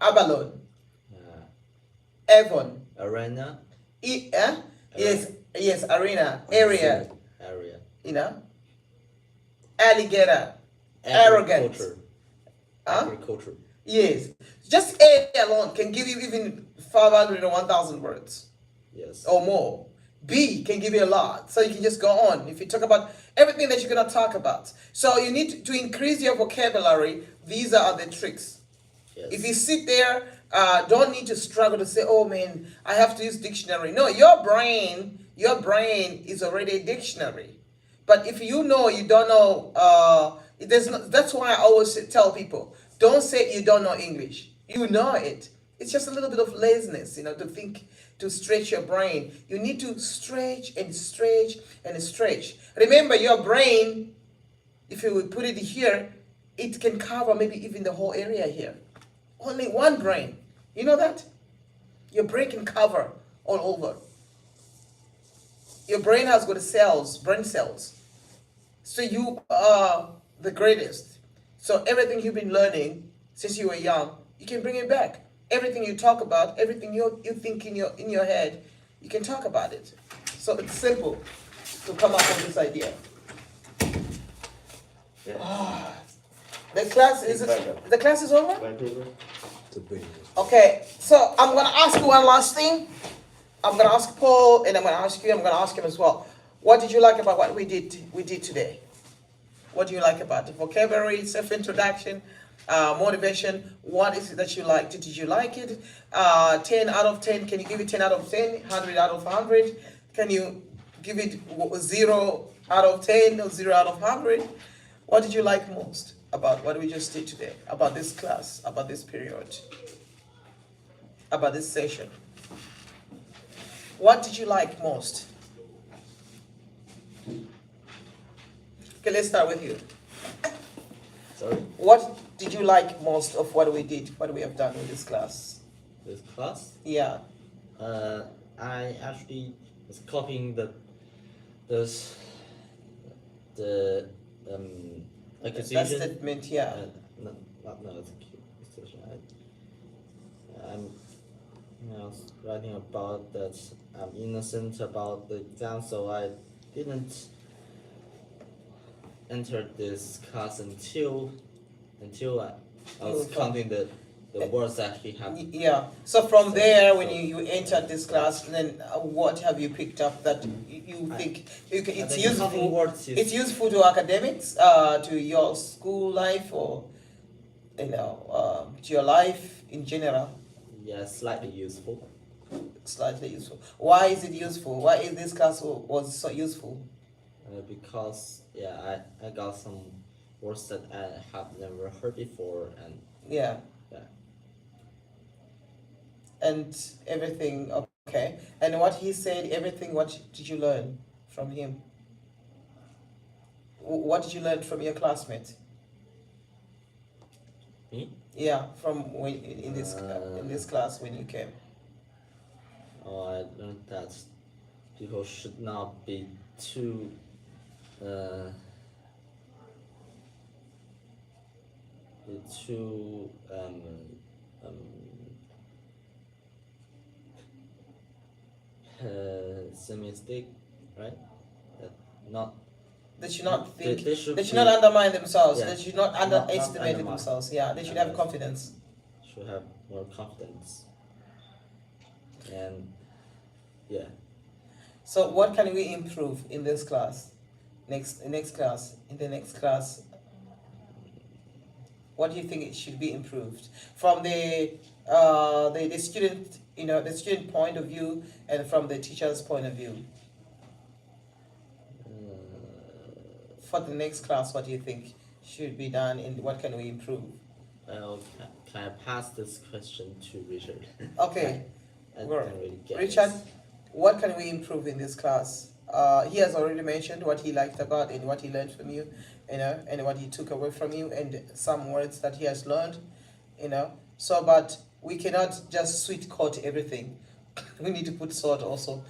[SPEAKER 1] Abalone. Avon.
[SPEAKER 3] Arena,
[SPEAKER 1] Yes, arena. Area.
[SPEAKER 3] area.
[SPEAKER 1] Alligator. Arrogant.
[SPEAKER 3] Agriculture.
[SPEAKER 1] Huh?
[SPEAKER 3] Agriculture.
[SPEAKER 1] Yes. Just A alone can give you even 500 or 1,000 words
[SPEAKER 3] Yes.
[SPEAKER 1] or more. B can give you a lot. So you can just go on. If you talk about everything that you're going to talk about. So you need to increase your vocabulary. These are the tricks.
[SPEAKER 3] Yes.
[SPEAKER 1] If you sit there, don't need to struggle to say, oh man, I have to use dictionary. No, your brain is already a dictionary. But if you know you don't know, that's why I always tell people, don't say you don't know English. You know it. It's just a little bit of laziness, to think, to stretch your brain. You need to stretch and stretch and stretch. Remember, your brain, if you would put it here, it can cover maybe even the whole area here. Only one brain. You know that? Your brain can cover all over. Your brain has got cells, brain cells. So you are the greatest. So everything you've been learning since you were young, you can bring it back. Everything you talk about, everything you think in your head, you can talk about it. So it's simple to come up with this idea.
[SPEAKER 4] yeah.
[SPEAKER 1] The class is over?
[SPEAKER 4] White paper.
[SPEAKER 2] The biggest.
[SPEAKER 1] Okay, so I'm gonna ask you one last thing. I'm gonna ask Paul, and I'm gonna ask you. I'm gonna ask him as well. What did you like about what we did today? What do you like about it? Vocabulary, self-introduction, motivation. What is it that you liked? Did you like it? 10 out of 10. Can you give it 10 out of 10? 100 out of 100? Can you give it 0 out of 10 or 0 out of 100? What did you like most? about what we just did today, about this class, about this period, about this session. What did you like most? Okay, let's start with you.
[SPEAKER 3] Sorry,
[SPEAKER 1] What did you like most of what we did, what we have done in this class?
[SPEAKER 3] this class.
[SPEAKER 1] Yeah,
[SPEAKER 3] I actually was copying this the
[SPEAKER 1] that
[SPEAKER 3] accusation.
[SPEAKER 1] statement, yeah.
[SPEAKER 3] No, not accusation. I'm writing about that I'm innocent about the exam, so I didn't enter this class until I was
[SPEAKER 1] You-
[SPEAKER 3] counting the words that he had.
[SPEAKER 1] Yeah, so from there, when you entered this class, then what have you picked up that you think it's
[SPEAKER 3] think counting
[SPEAKER 1] useful?
[SPEAKER 3] words is
[SPEAKER 1] It's useful to academics, to your school life, or to your life in general.
[SPEAKER 3] yeah, slightly useful.
[SPEAKER 1] Slightly useful. Why is it useful? Why is this class was so useful?
[SPEAKER 3] Because yeah, I got some words that I have never heard before, and
[SPEAKER 1] Yeah,
[SPEAKER 3] yeah,
[SPEAKER 1] and everything. Okay, and what he said, everything. What did you learn from him? What did you learn from your classmate?
[SPEAKER 3] me.
[SPEAKER 1] Yeah, from when in this class when you came.
[SPEAKER 3] Oh, I learned that people should not be too uh, be too um, pessimistic, right? That not
[SPEAKER 1] They should not think.
[SPEAKER 3] they should
[SPEAKER 1] They should
[SPEAKER 3] be,
[SPEAKER 1] not undermine themselves.
[SPEAKER 3] yeah,
[SPEAKER 1] They should not
[SPEAKER 3] not
[SPEAKER 1] underestimate
[SPEAKER 3] undermine.
[SPEAKER 1] themselves. Yeah, they should have confidence.
[SPEAKER 3] should have more confidence, and yeah.
[SPEAKER 1] So what can we improve in this class? Next class, in the next class, what do you think it should be improved from the student, the student point of view, and from the teacher's point of view? For the next class, what do you think should be done, and what can we improve?
[SPEAKER 3] Well, can I pass this question to Richard?
[SPEAKER 1] Okay,
[SPEAKER 3] I
[SPEAKER 1] Well,
[SPEAKER 3] don't really get
[SPEAKER 1] Richard,
[SPEAKER 3] this.
[SPEAKER 1] what can we improve in this class? He has already mentioned what he liked about and what he learned from you, and what he took away from you, and some words that he has learned, So, but we cannot just sweet coat everything. We need to put salt also,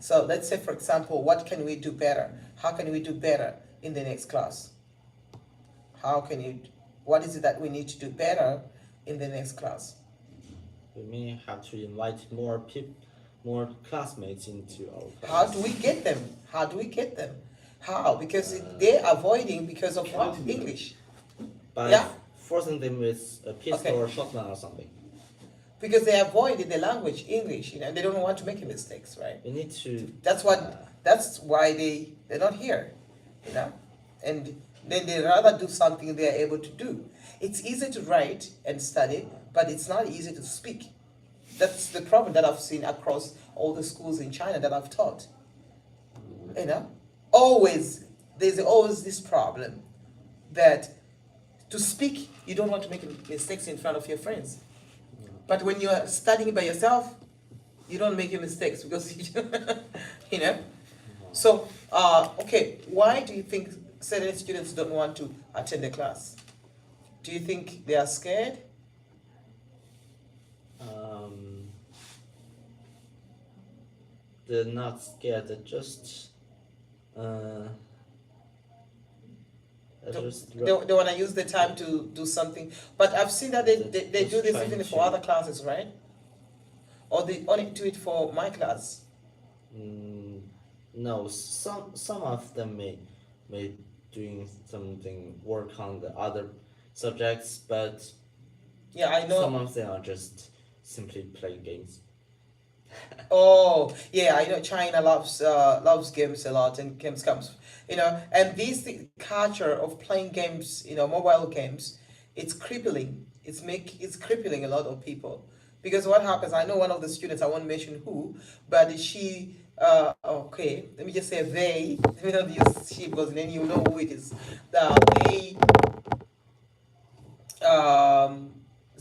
[SPEAKER 1] So let's say, for example, what can we do better? How can we do better in the next class? What is it that we need to do better in the next class?
[SPEAKER 3] We may have to invite more classmates into our
[SPEAKER 1] How
[SPEAKER 3] class.
[SPEAKER 1] do we get them? How do we get them? How? Because they're avoiding because of what? English.
[SPEAKER 3] By
[SPEAKER 1] Yeah.
[SPEAKER 3] forcing them with a pistol
[SPEAKER 1] Okay.
[SPEAKER 3] or shotgun or something.
[SPEAKER 1] Because they avoided the language English, they don't want to make mistakes, right?
[SPEAKER 3] We need to.
[SPEAKER 1] That's why they're not here, and then they rather do something they are able to do. It's easy to write and study, but it's not easy to speak. That's the problem that I've seen across all the schools in China that I've taught. Always there's always this problem that to speak you don't want to make mistakes in front of your friends, but when you are studying by yourself, you don't make your mistakes because you know. So okay, why do you think certain students don't want to attend the class? Do you think they are scared?
[SPEAKER 3] They're not scared. They're just. They're just
[SPEAKER 1] They want to use the time to do something, but I've seen that they do this even for other classes, right? Or they only do it for my class.
[SPEAKER 3] No, some of them may doing something work on the other subjects, but
[SPEAKER 1] Yeah, I know.
[SPEAKER 3] some of them are just simply playing games.
[SPEAKER 1] Oh, yeah, I know China loves games a lot, and games comes, and this culture of playing games, mobile games, it's crippling. It's crippling a lot of people, because what happens? I know one of the students. I won't mention who, but she. Okay, let me just say they. Let me not use she because then you know who it is. They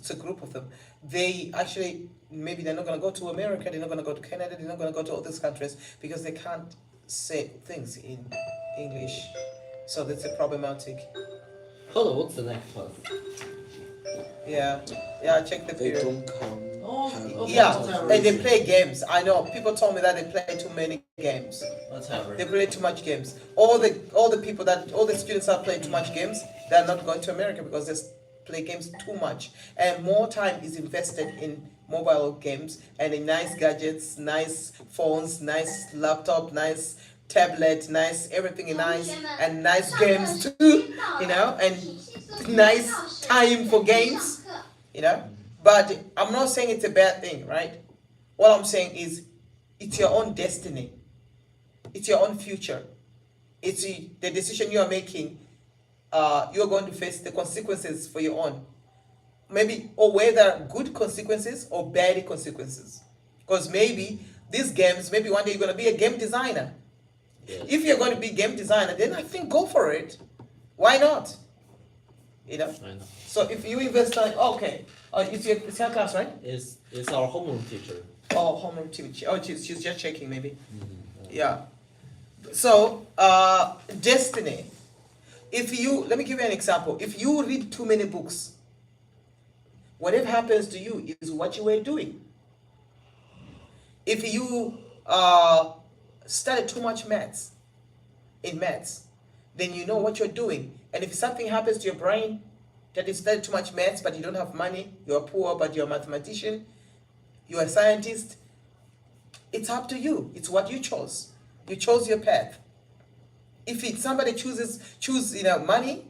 [SPEAKER 1] it's a group of them. They actually, maybe they're not going to go to America, they're not going to go to Canada, they're not going to go to all these countries because they can't say things in English. So that's a problematic.
[SPEAKER 3] Hold on, what's the next one?
[SPEAKER 1] Yeah, check the
[SPEAKER 2] They
[SPEAKER 1] period.
[SPEAKER 2] don't come.
[SPEAKER 3] Oh,
[SPEAKER 2] have
[SPEAKER 3] okay.
[SPEAKER 1] Yeah,
[SPEAKER 3] Whatever.
[SPEAKER 1] and they play games. I know people told me that they play too many games.
[SPEAKER 3] Whatever.
[SPEAKER 1] They play too much games. All the students that play too much games, they're not going to America because they play games too much, and more time is invested in mobile games and in nice gadgets, nice phones, nice laptop, nice tablet, nice everything is nice, and nice games too, and nice time for games, But I'm not saying it's a bad thing, right? What I'm saying is it's your own destiny. It's your own future. It's the decision you are making. You're going to face the consequences for your own. Maybe, or whether good consequences or bad consequences. Because maybe these games, maybe one day you're going to be a game designer.
[SPEAKER 3] Yes.
[SPEAKER 1] If you're going to be a game designer, then I think go for it. Why not?
[SPEAKER 3] I know.
[SPEAKER 1] So if you invest time, okay. It's your class, right?
[SPEAKER 3] It's our homeroom teacher.
[SPEAKER 1] Oh, homeroom teacher. Oh, she's just checking maybe. Yeah. So, destiny. Let me give you an example. If you read too many books, whatever happens to you is what you were doing. If you study too much maths, then you know what you're doing. And if something happens to your brain, that you study too much maths, but you don't have money, you're poor, but you're a mathematician, you're a scientist, it's up to you. It's what you chose. You chose your path. If somebody choose money,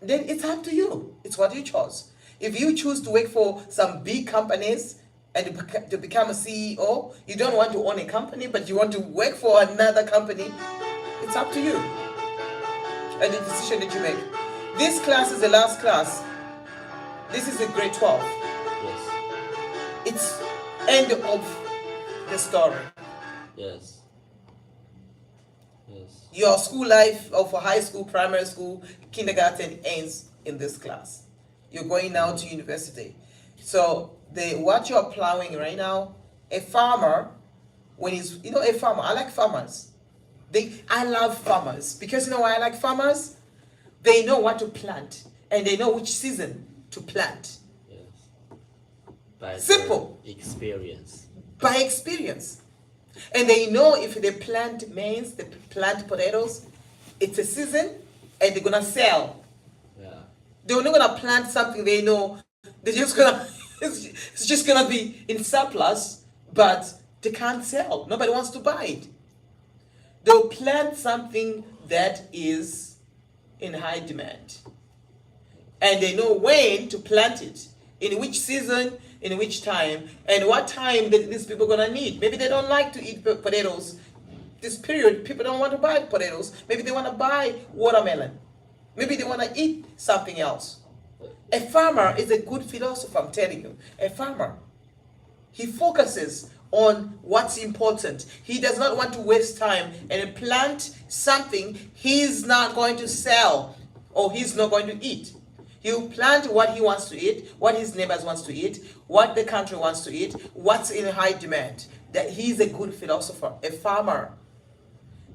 [SPEAKER 1] then it's up to you. It's what you chose. If you choose to work for some big companies and to become a CEO, you don't want to own a company, but you want to work for another company, it's up to you. And the decision that you make. This class is the last class. This is the grade 12.
[SPEAKER 3] Yes.
[SPEAKER 1] It's end of the story.
[SPEAKER 3] Yes. Yes.
[SPEAKER 1] Your school life of high school, primary school, kindergarten ends in this class. You're going now to university. So what you're plowing right now, a farmer, a farmer, I like farmers. I love farmers because you know why I like farmers? They know what to plant and they know which season to plant.
[SPEAKER 3] Yes. By
[SPEAKER 1] Simple.
[SPEAKER 3] their experience.
[SPEAKER 1] By experience. And they know if they plant maize, they plant potatoes, it's a season and they're gonna sell.
[SPEAKER 3] Yeah.
[SPEAKER 1] They're not gonna plant something they know they're just gonna it's just gonna be in surplus, but they can't sell. Nobody wants to buy it. They'll plant something that is in high demand. And they know when to plant it, in which season, in which time, and what time that these people are gonna need. Maybe they don't like to eat potatoes. This period, people don't want to buy potatoes. Maybe they want to buy watermelon. Maybe they want to eat something else. A farmer is a good philosopher, I'm telling you. A farmer, he focuses on what's important. He does not want to waste time and plant something he's not going to sell or he's not going to eat. He'll plant what he wants to eat, what his neighbors wants to eat, what the country wants to eat, what's in high demand. That he's a good philosopher, a farmer.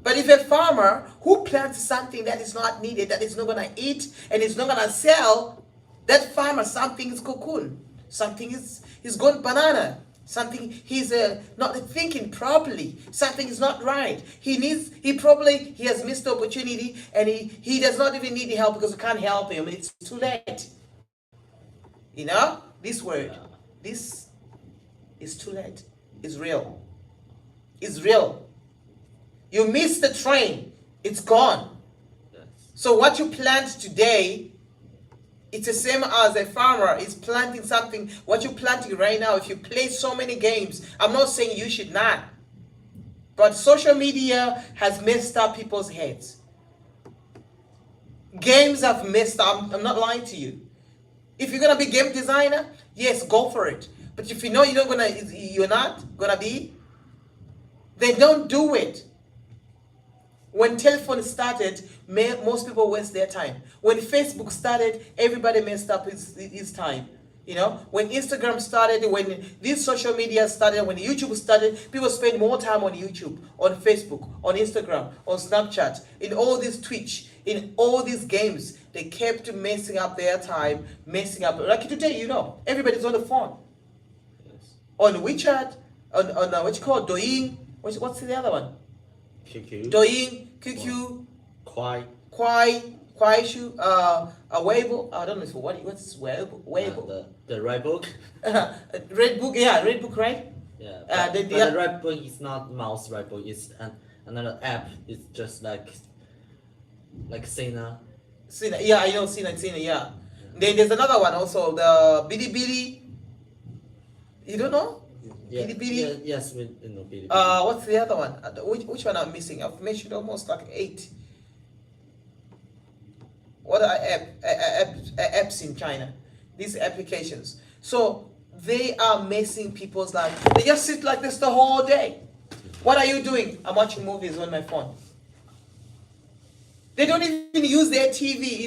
[SPEAKER 1] But if a farmer who plants something that is not needed, that is not going to eat and is not going to sell, that farmer, something is cocoon. Something is gone banana. Something he's not thinking properly. Something is not right. He has missed the opportunity and he does not even need the help because we can't help him. It's too late. This word, this is too late. It's real. It's real. You missed the train. It's gone.
[SPEAKER 3] Yes.
[SPEAKER 1] So what you plant today, it's the same as a farmer is planting something. What you're planting right now, if you play so many games, I'm not saying you should not. But social media has messed up people's heads. Games have messed up. I'm not lying to you. If you're gonna be game designer, yes, go for it. But if you know you're not gonna be, then don't do it. When telephone started, most people waste their time. When Facebook started, everybody messed up his time. You know, when Instagram started, when these social media started, when YouTube started, people spend more time on YouTube, on Facebook, on Instagram, on Snapchat, in all these Twitch, in all these games. They kept messing up their time, messing up. Like today, you know, everybody's on the phone,
[SPEAKER 3] Yes.
[SPEAKER 1] on WeChat, on what you call Douyin. What's the other one?
[SPEAKER 3] QQ.
[SPEAKER 1] Douyin, QQ,
[SPEAKER 3] Quite.
[SPEAKER 1] Kuaishu, Weibo. I don't know what's Weibo.
[SPEAKER 3] The Red Book.
[SPEAKER 1] Red Book, yeah, Red Book, right?
[SPEAKER 3] Yeah.
[SPEAKER 1] But
[SPEAKER 3] The Red Book is not mouse Red Book. It's another app. It's just like Sina.
[SPEAKER 1] Sina, yeah, I know Sina, yeah. Then there's another one also, the Bilibili. You don't know?
[SPEAKER 3] Yeah.
[SPEAKER 1] Bilibili?
[SPEAKER 3] Yeah, yes, we know Bilibili.
[SPEAKER 1] What's the other one? Which one I'm missing? I've mentioned almost like 8. What are apps in China? These applications. So they are messing people's lives. They just sit like this the whole day. What are you doing? I'm watching movies on my phone. They don't even use their TV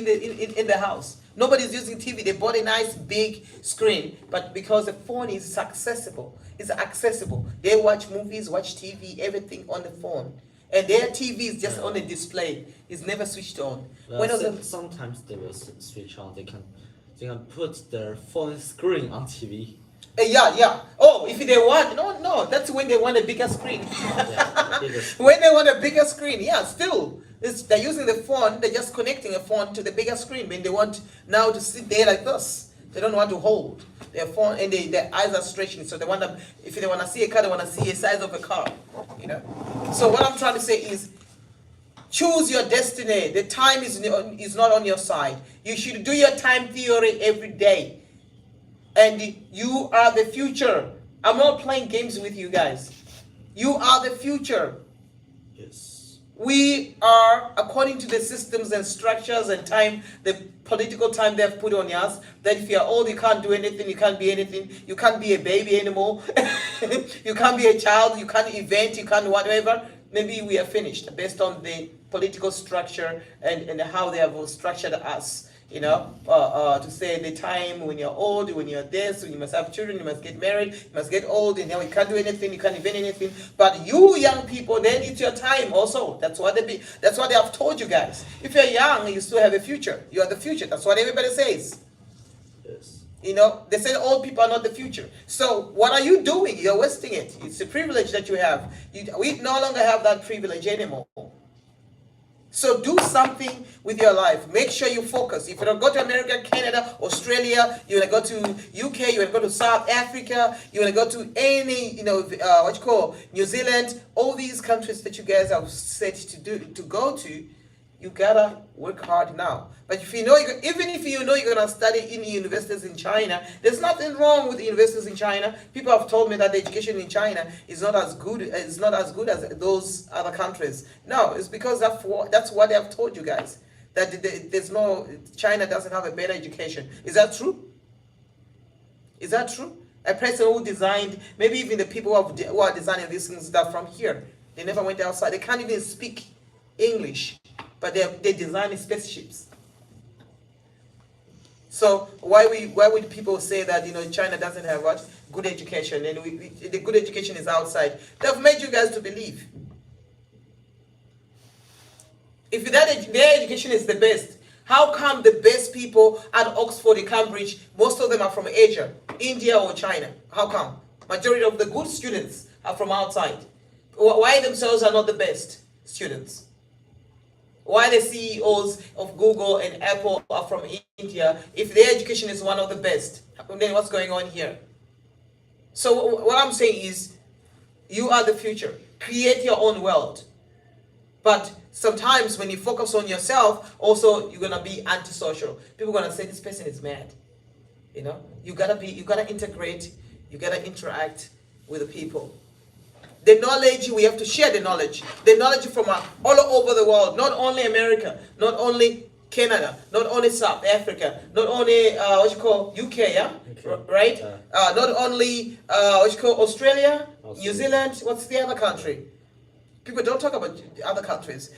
[SPEAKER 1] in the house. Nobody's using TV. They bought a nice big screen, but because the phone is accessible, They watch movies, watch TV, everything on the phone. And their TV is just on the display. It's never switched on.
[SPEAKER 3] Well, sometimes they will switch on. They can put their phone screen on TV.
[SPEAKER 1] Yeah. Oh, if they want, no, that's when they want a bigger screen.
[SPEAKER 3] Yeah, bigger screen.
[SPEAKER 1] When they want a bigger screen, yeah, still, they're using the phone. They're just connecting a phone to the bigger screen. When they want now to sit there like this, they don't want to hold their phone, and their eyes are stretching. So if they want to see a car, they want to see the size of a car. You know. So what I'm trying to say is, choose your destiny. The time is not on your side. You should do your time theory every day. And you are the future. I'm not playing games with you guys. You are the future.
[SPEAKER 3] Yes.
[SPEAKER 1] We are, according to the systems and structures and time, the political time they've put on us, that if you're old, you can't do anything, you can't be anything, you can't be a baby anymore, you can't be a child, you can't event, you can't whatever. Maybe we are finished based on the political structure and how they have structured us. You know, to say the time when you're old, when you're this, when you must have children, you must get married, you must get old, and now you can't do anything, you can't invent anything. But you young people, then it's your time also. That's what they have told you guys. If you're young, you still have a future. You are the future. That's what everybody says.
[SPEAKER 3] Yes.
[SPEAKER 1] You know, they say old people are not the future. So what are you doing? You're wasting it. It's a privilege that you have. We no longer have that privilege anymore. So do something with your life. Make sure you focus. If you don't go to America, Canada, Australia, you want to go to UK, you want to go to South Africa, you want to go to any, New Zealand, all these countries that you guys are set to go to, you gotta work hard now. But if you know, even if you know you're gonna study in universities in China, there's nothing wrong with the universities in China. People have told me that the education in China is not as good. It's not as good as those other countries. No, it's because that's what they have told you guys. That China doesn't have a better education. Is that true? Is that true? A person who designed, maybe even the people who are designing these things that from here, they never went outside. They can't even speak English. But they design spaceships. So why would people say that China doesn't have what good education and the good education is outside? They've made you guys to believe. If their education is the best, how come the best people at Oxford and Cambridge, most of them are from Asia, India or China? How come? Majority of the good students are from outside. Why themselves are not the best students? Why the CEOs of Google and Apple are from India if their education is one of the best? Then what's going on here? So what I'm saying is, you are the future. Create your own world. But sometimes when you focus on yourself, also you're gonna be antisocial. People are gonna say this person is mad. You gotta integrate, you gotta interact with the people. The knowledge, we have to share the knowledge. The knowledge from all over the world, not only America, not only Canada, not only South Africa, not only UK, yeah?
[SPEAKER 3] Okay.
[SPEAKER 1] Right? Not only Australia, New Zealand, what's the other country? People don't talk about the other countries.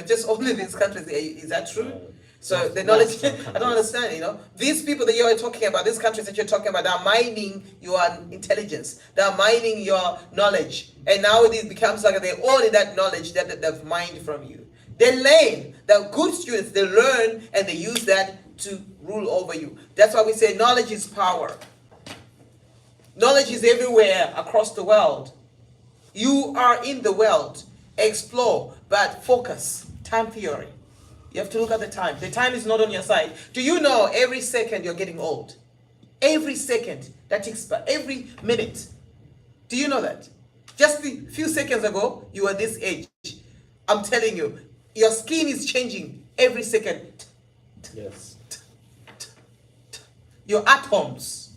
[SPEAKER 1] Just only these countries. Is that true? So
[SPEAKER 3] West-
[SPEAKER 1] the knowledge,
[SPEAKER 3] Western
[SPEAKER 1] I don't
[SPEAKER 3] countries.
[SPEAKER 1] understand. These people that you're talking about, these countries that you're talking about, they're mining your intelligence. They're mining your knowledge. And now it becomes like they own that knowledge that they've mined from you. They learn. They're good students. They learn and they use that to rule over you. That's why we say knowledge is power. Knowledge is everywhere across the world. You are in the world. Explore, but focus. Time theory. You have to look at the time. The time is not on your side. Do you know every second you're getting old? Every second that ticks by, every minute. Do you know that? Just a few seconds ago, you were this age. I'm telling you, your skin is changing every second.
[SPEAKER 3] Yes.
[SPEAKER 1] Your atoms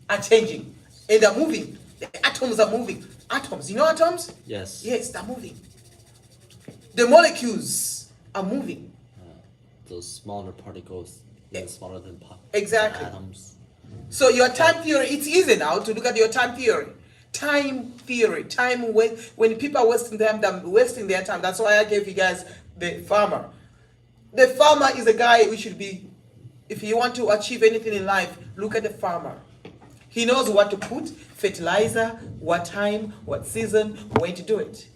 [SPEAKER 1] are changing and they're moving. The atoms are moving. Atoms, you know atoms?
[SPEAKER 3] Yes.
[SPEAKER 1] Yes, they're moving. The molecules are moving.
[SPEAKER 3] Those smaller particles, even smaller than
[SPEAKER 1] Exactly.
[SPEAKER 3] atoms.
[SPEAKER 1] So your time theory, it's easy now to look at your time theory. Time theory, when people are wasting their time. That's why I gave you guys the farmer. The farmer is a guy we should be. If you want to achieve anything in life, look at the farmer. He knows what to put, fertilizer, what time, what season, when to do it.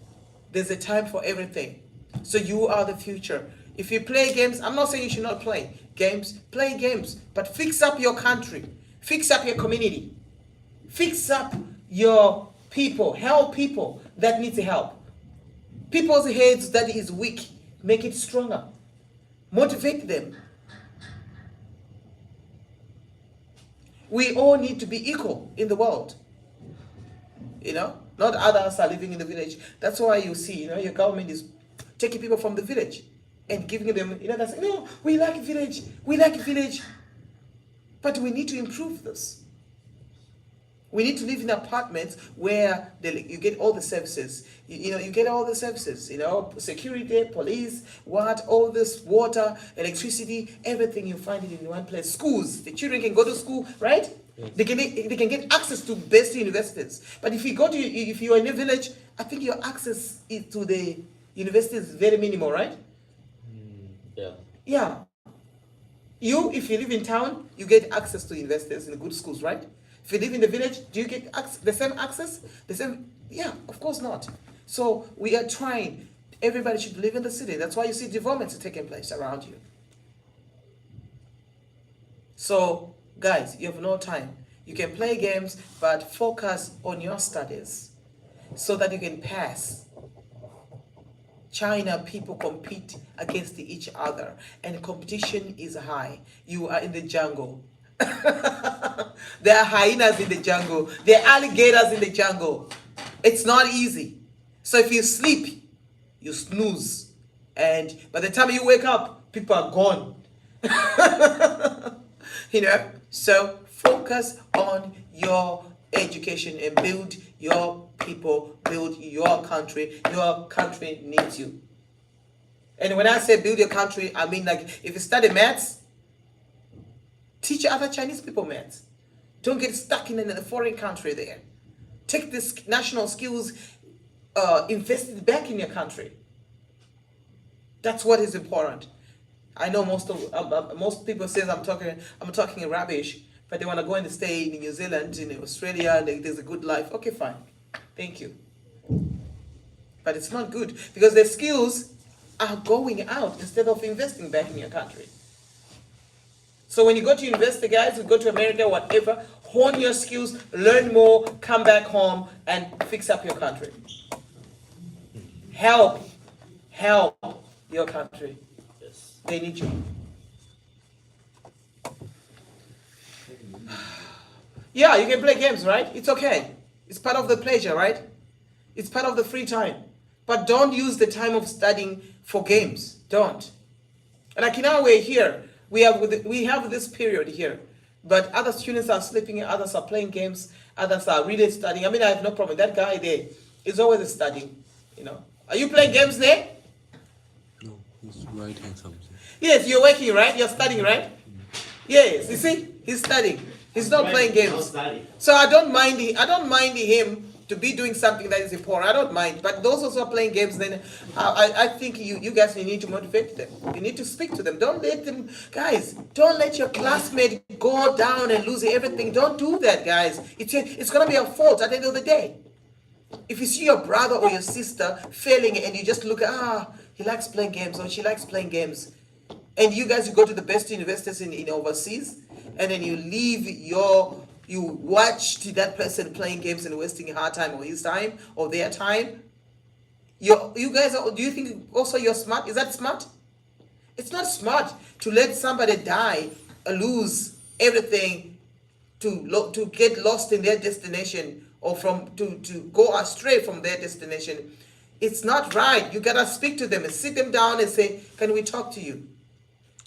[SPEAKER 1] There's a time for everything. So you are the future. If you play games, I'm not saying you should not play games, but fix up your country, fix up your community, fix up your people, help people that need help. People's heads that is weak, make it stronger. Motivate them. We all need to be equal in the world. Not others are living in the village. That's why you see, your government is taking people from the village and giving them, that's, no, we like village. But we need to improve this. We need to live in apartments where you get all the services. You get all the services, security, police, all this, water, electricity, everything, you find it in one place. Schools, the children can go to school, right?
[SPEAKER 3] Yes.
[SPEAKER 1] They can get access to best universities. But if you're in a village, I think your access to the university is very minimal, right?
[SPEAKER 3] Yeah.
[SPEAKER 1] Yeah. If you live in town, you get access to universities and good schools, right? If you live in the village, do you get the same access? The same? Yeah, of course not. So we are trying. Everybody should live in the city. That's why you see developments taking place around you. So, guys, you have no time. You can play games, but focus on your studies so that you can pass. China people compete against each other and competition is high. You are in the jungle. There are hyenas in the jungle. There are alligators in the jungle. It's not easy. So if you sleep, you snooze. And by the time you wake up, people are gone. So focus on your education and build your people, build your country. Your country needs you. And when I say build your country, I mean like if you study maths, teach other Chinese people maths. Don't get stuck in a foreign country there. Take this national skills, invest it back in your country. That's what is important. I know most people say I'm talking rubbish, but they want to go and stay in New Zealand, in Australia, and there's a good life. Okay, fine. Thank you. But it's not good because the skills are going out instead of investing back in your country. So when you go to university, guys, you go to America, whatever, hone your skills, learn more, come back home and fix up your country. Help your country.
[SPEAKER 3] Yes.
[SPEAKER 1] They need you. Yeah, you can play games, right? It's okay. It's part of the pleasure, right? It's part of the free time. But don't use the time of studying for games. Don't. Like in our way here, we have this period here. But other students are sleeping, others are playing games, others are really studying. I mean, I have no problem. That guy there is always studying, Are you playing games there?
[SPEAKER 2] No, he's writing something.
[SPEAKER 1] Yes, you're working, right? You're studying, right? Yes, you see? He's studying. He's not playing
[SPEAKER 4] No
[SPEAKER 1] games.
[SPEAKER 4] study.
[SPEAKER 1] So I don't mind him to be doing something that is important. I don't mind. But those also are playing games, then I think you guys need to motivate them. You need to speak to them. Don't let them, guys, don't let your classmate go down and lose everything. Don't do that, guys. It's going to be your fault at the end of the day. If you see your brother or your sister failing and you just look at, he likes playing games or she likes playing games, and you guys, you go to the best universities in overseas, and then you watched that person playing games and wasting her time or his time or their time. You guys, do you think also you're smart? Is that smart? It's not smart to let somebody die, lose everything, to get lost in their destination, or to go astray from their destination. It's not right. You gotta speak to them and sit them down and say, "Can we talk to you?"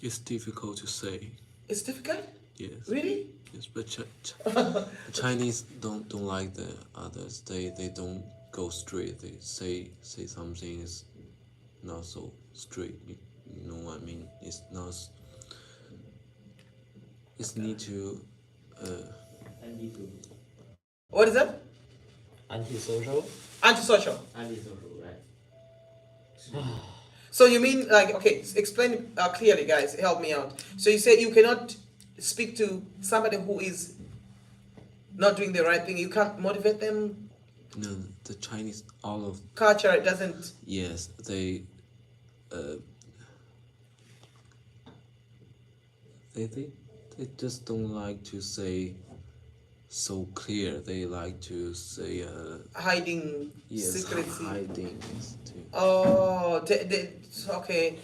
[SPEAKER 2] It's difficult to say.
[SPEAKER 1] It's difficult.
[SPEAKER 2] Yes.
[SPEAKER 1] Really?
[SPEAKER 2] Yes, but Chinese don't like the others. They don't go straight. They say something is not so straight. You know what I mean? It's not. It's need to.
[SPEAKER 1] What is that?
[SPEAKER 3] Antisocial.
[SPEAKER 1] Antisocial.
[SPEAKER 3] Antisocial, right?
[SPEAKER 1] So you mean like, okay, explain clearly, guys. Help me out. So you say you cannot speak to somebody who is not doing the right thing. You can't motivate them.
[SPEAKER 2] No, the Chinese all of
[SPEAKER 1] Culture, it doesn't.
[SPEAKER 2] yes they just don't like to say so clear. They like to say
[SPEAKER 1] Hiding
[SPEAKER 2] yes,
[SPEAKER 1] secrecy.
[SPEAKER 2] hiding is too.
[SPEAKER 1] Oh, okay.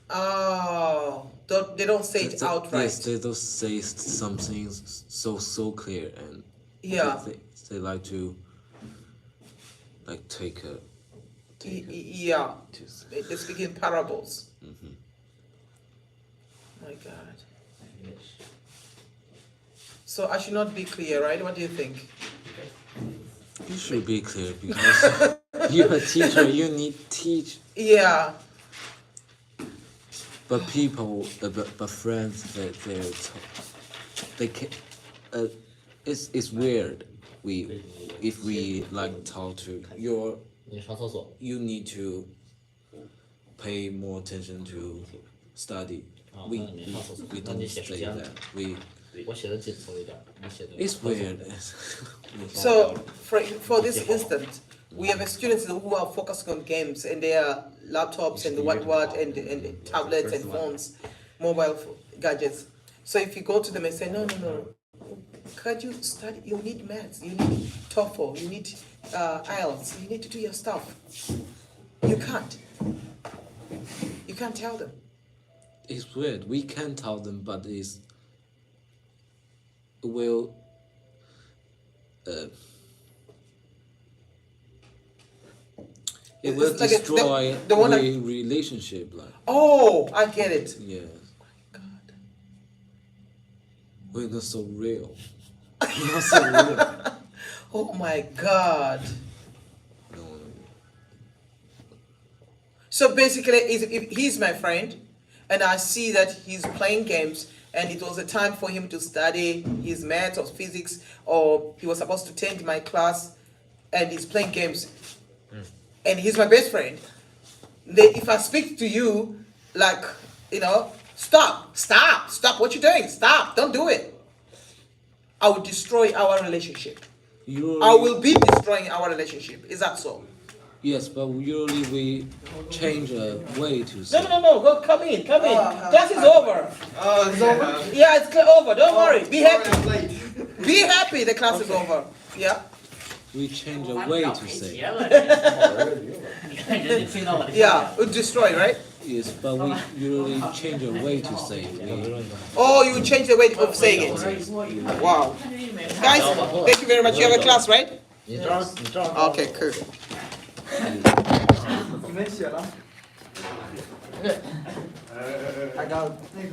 [SPEAKER 1] Oh, they don't say it outright.
[SPEAKER 2] Yes, they don't say something so clear, and
[SPEAKER 1] Yeah.
[SPEAKER 2] they like to like take a
[SPEAKER 1] Yeah.
[SPEAKER 2] to
[SPEAKER 1] They speak in parables.
[SPEAKER 2] Mhm.
[SPEAKER 1] My God. So I should not be clear, right? What do you think?
[SPEAKER 2] You should be clear because you're a teacher. You need teach.
[SPEAKER 1] Yeah.
[SPEAKER 2] But people, but friends, they can. It's weird. If we like talk to your,
[SPEAKER 3] 你上厕所。
[SPEAKER 2] you need to pay more attention to study.
[SPEAKER 3] 啊，
[SPEAKER 2] We
[SPEAKER 3] 那你上厕所，
[SPEAKER 2] we
[SPEAKER 3] 那你
[SPEAKER 2] don't
[SPEAKER 3] 写时
[SPEAKER 2] say
[SPEAKER 3] 间呢？
[SPEAKER 2] that. We
[SPEAKER 3] 我写的紧凑一点，你写的。
[SPEAKER 2] it's weird.
[SPEAKER 1] So for this instance, we have students who are focusing on games and their laptops and and tablets and phones, mobile gadgets. So if you go to them and say, no, can't you study? You need maths, you need TOEFL, you need IELTS, you need to do your stuff. You can't. You can't tell them.
[SPEAKER 2] It's weird. We can tell them, but it will. It will
[SPEAKER 1] It's like
[SPEAKER 2] destroy
[SPEAKER 1] the one that-
[SPEAKER 2] relationship, like
[SPEAKER 1] Oh, I get it.
[SPEAKER 2] yeah.
[SPEAKER 1] God.
[SPEAKER 2] We're not so real. Not so real.
[SPEAKER 1] Oh my God.
[SPEAKER 2] No.
[SPEAKER 1] So basically, if he's my friend, and I see that he's playing games, and it was a time for him to study his maths or physics, or he was supposed to attend my class, and he's playing games, and he's my best friend. Then if I speak to you, like, stop what you're doing, stop, don't do it, I will destroy our relationship. I will be destroying our relationship. Is that so?
[SPEAKER 2] Yes, but usually we change a way to say.
[SPEAKER 1] No. Go, come in. Class is over.
[SPEAKER 4] Oh, it's over?
[SPEAKER 1] Yeah, it's over. Don't worry. Be happy. Be happy. The class is over. Yeah.
[SPEAKER 2] We change a way to say.
[SPEAKER 3] 你看人家听到我的。
[SPEAKER 1] Yeah. Destroy, right?
[SPEAKER 2] Yes, but we usually change a way to say.
[SPEAKER 1] Oh, you change the way of saying it. Wow. Guys, thank you very much. You have a class, right?
[SPEAKER 3] 你这样，
[SPEAKER 1] Okay, cool.
[SPEAKER 4] 你们写了？还刚那个。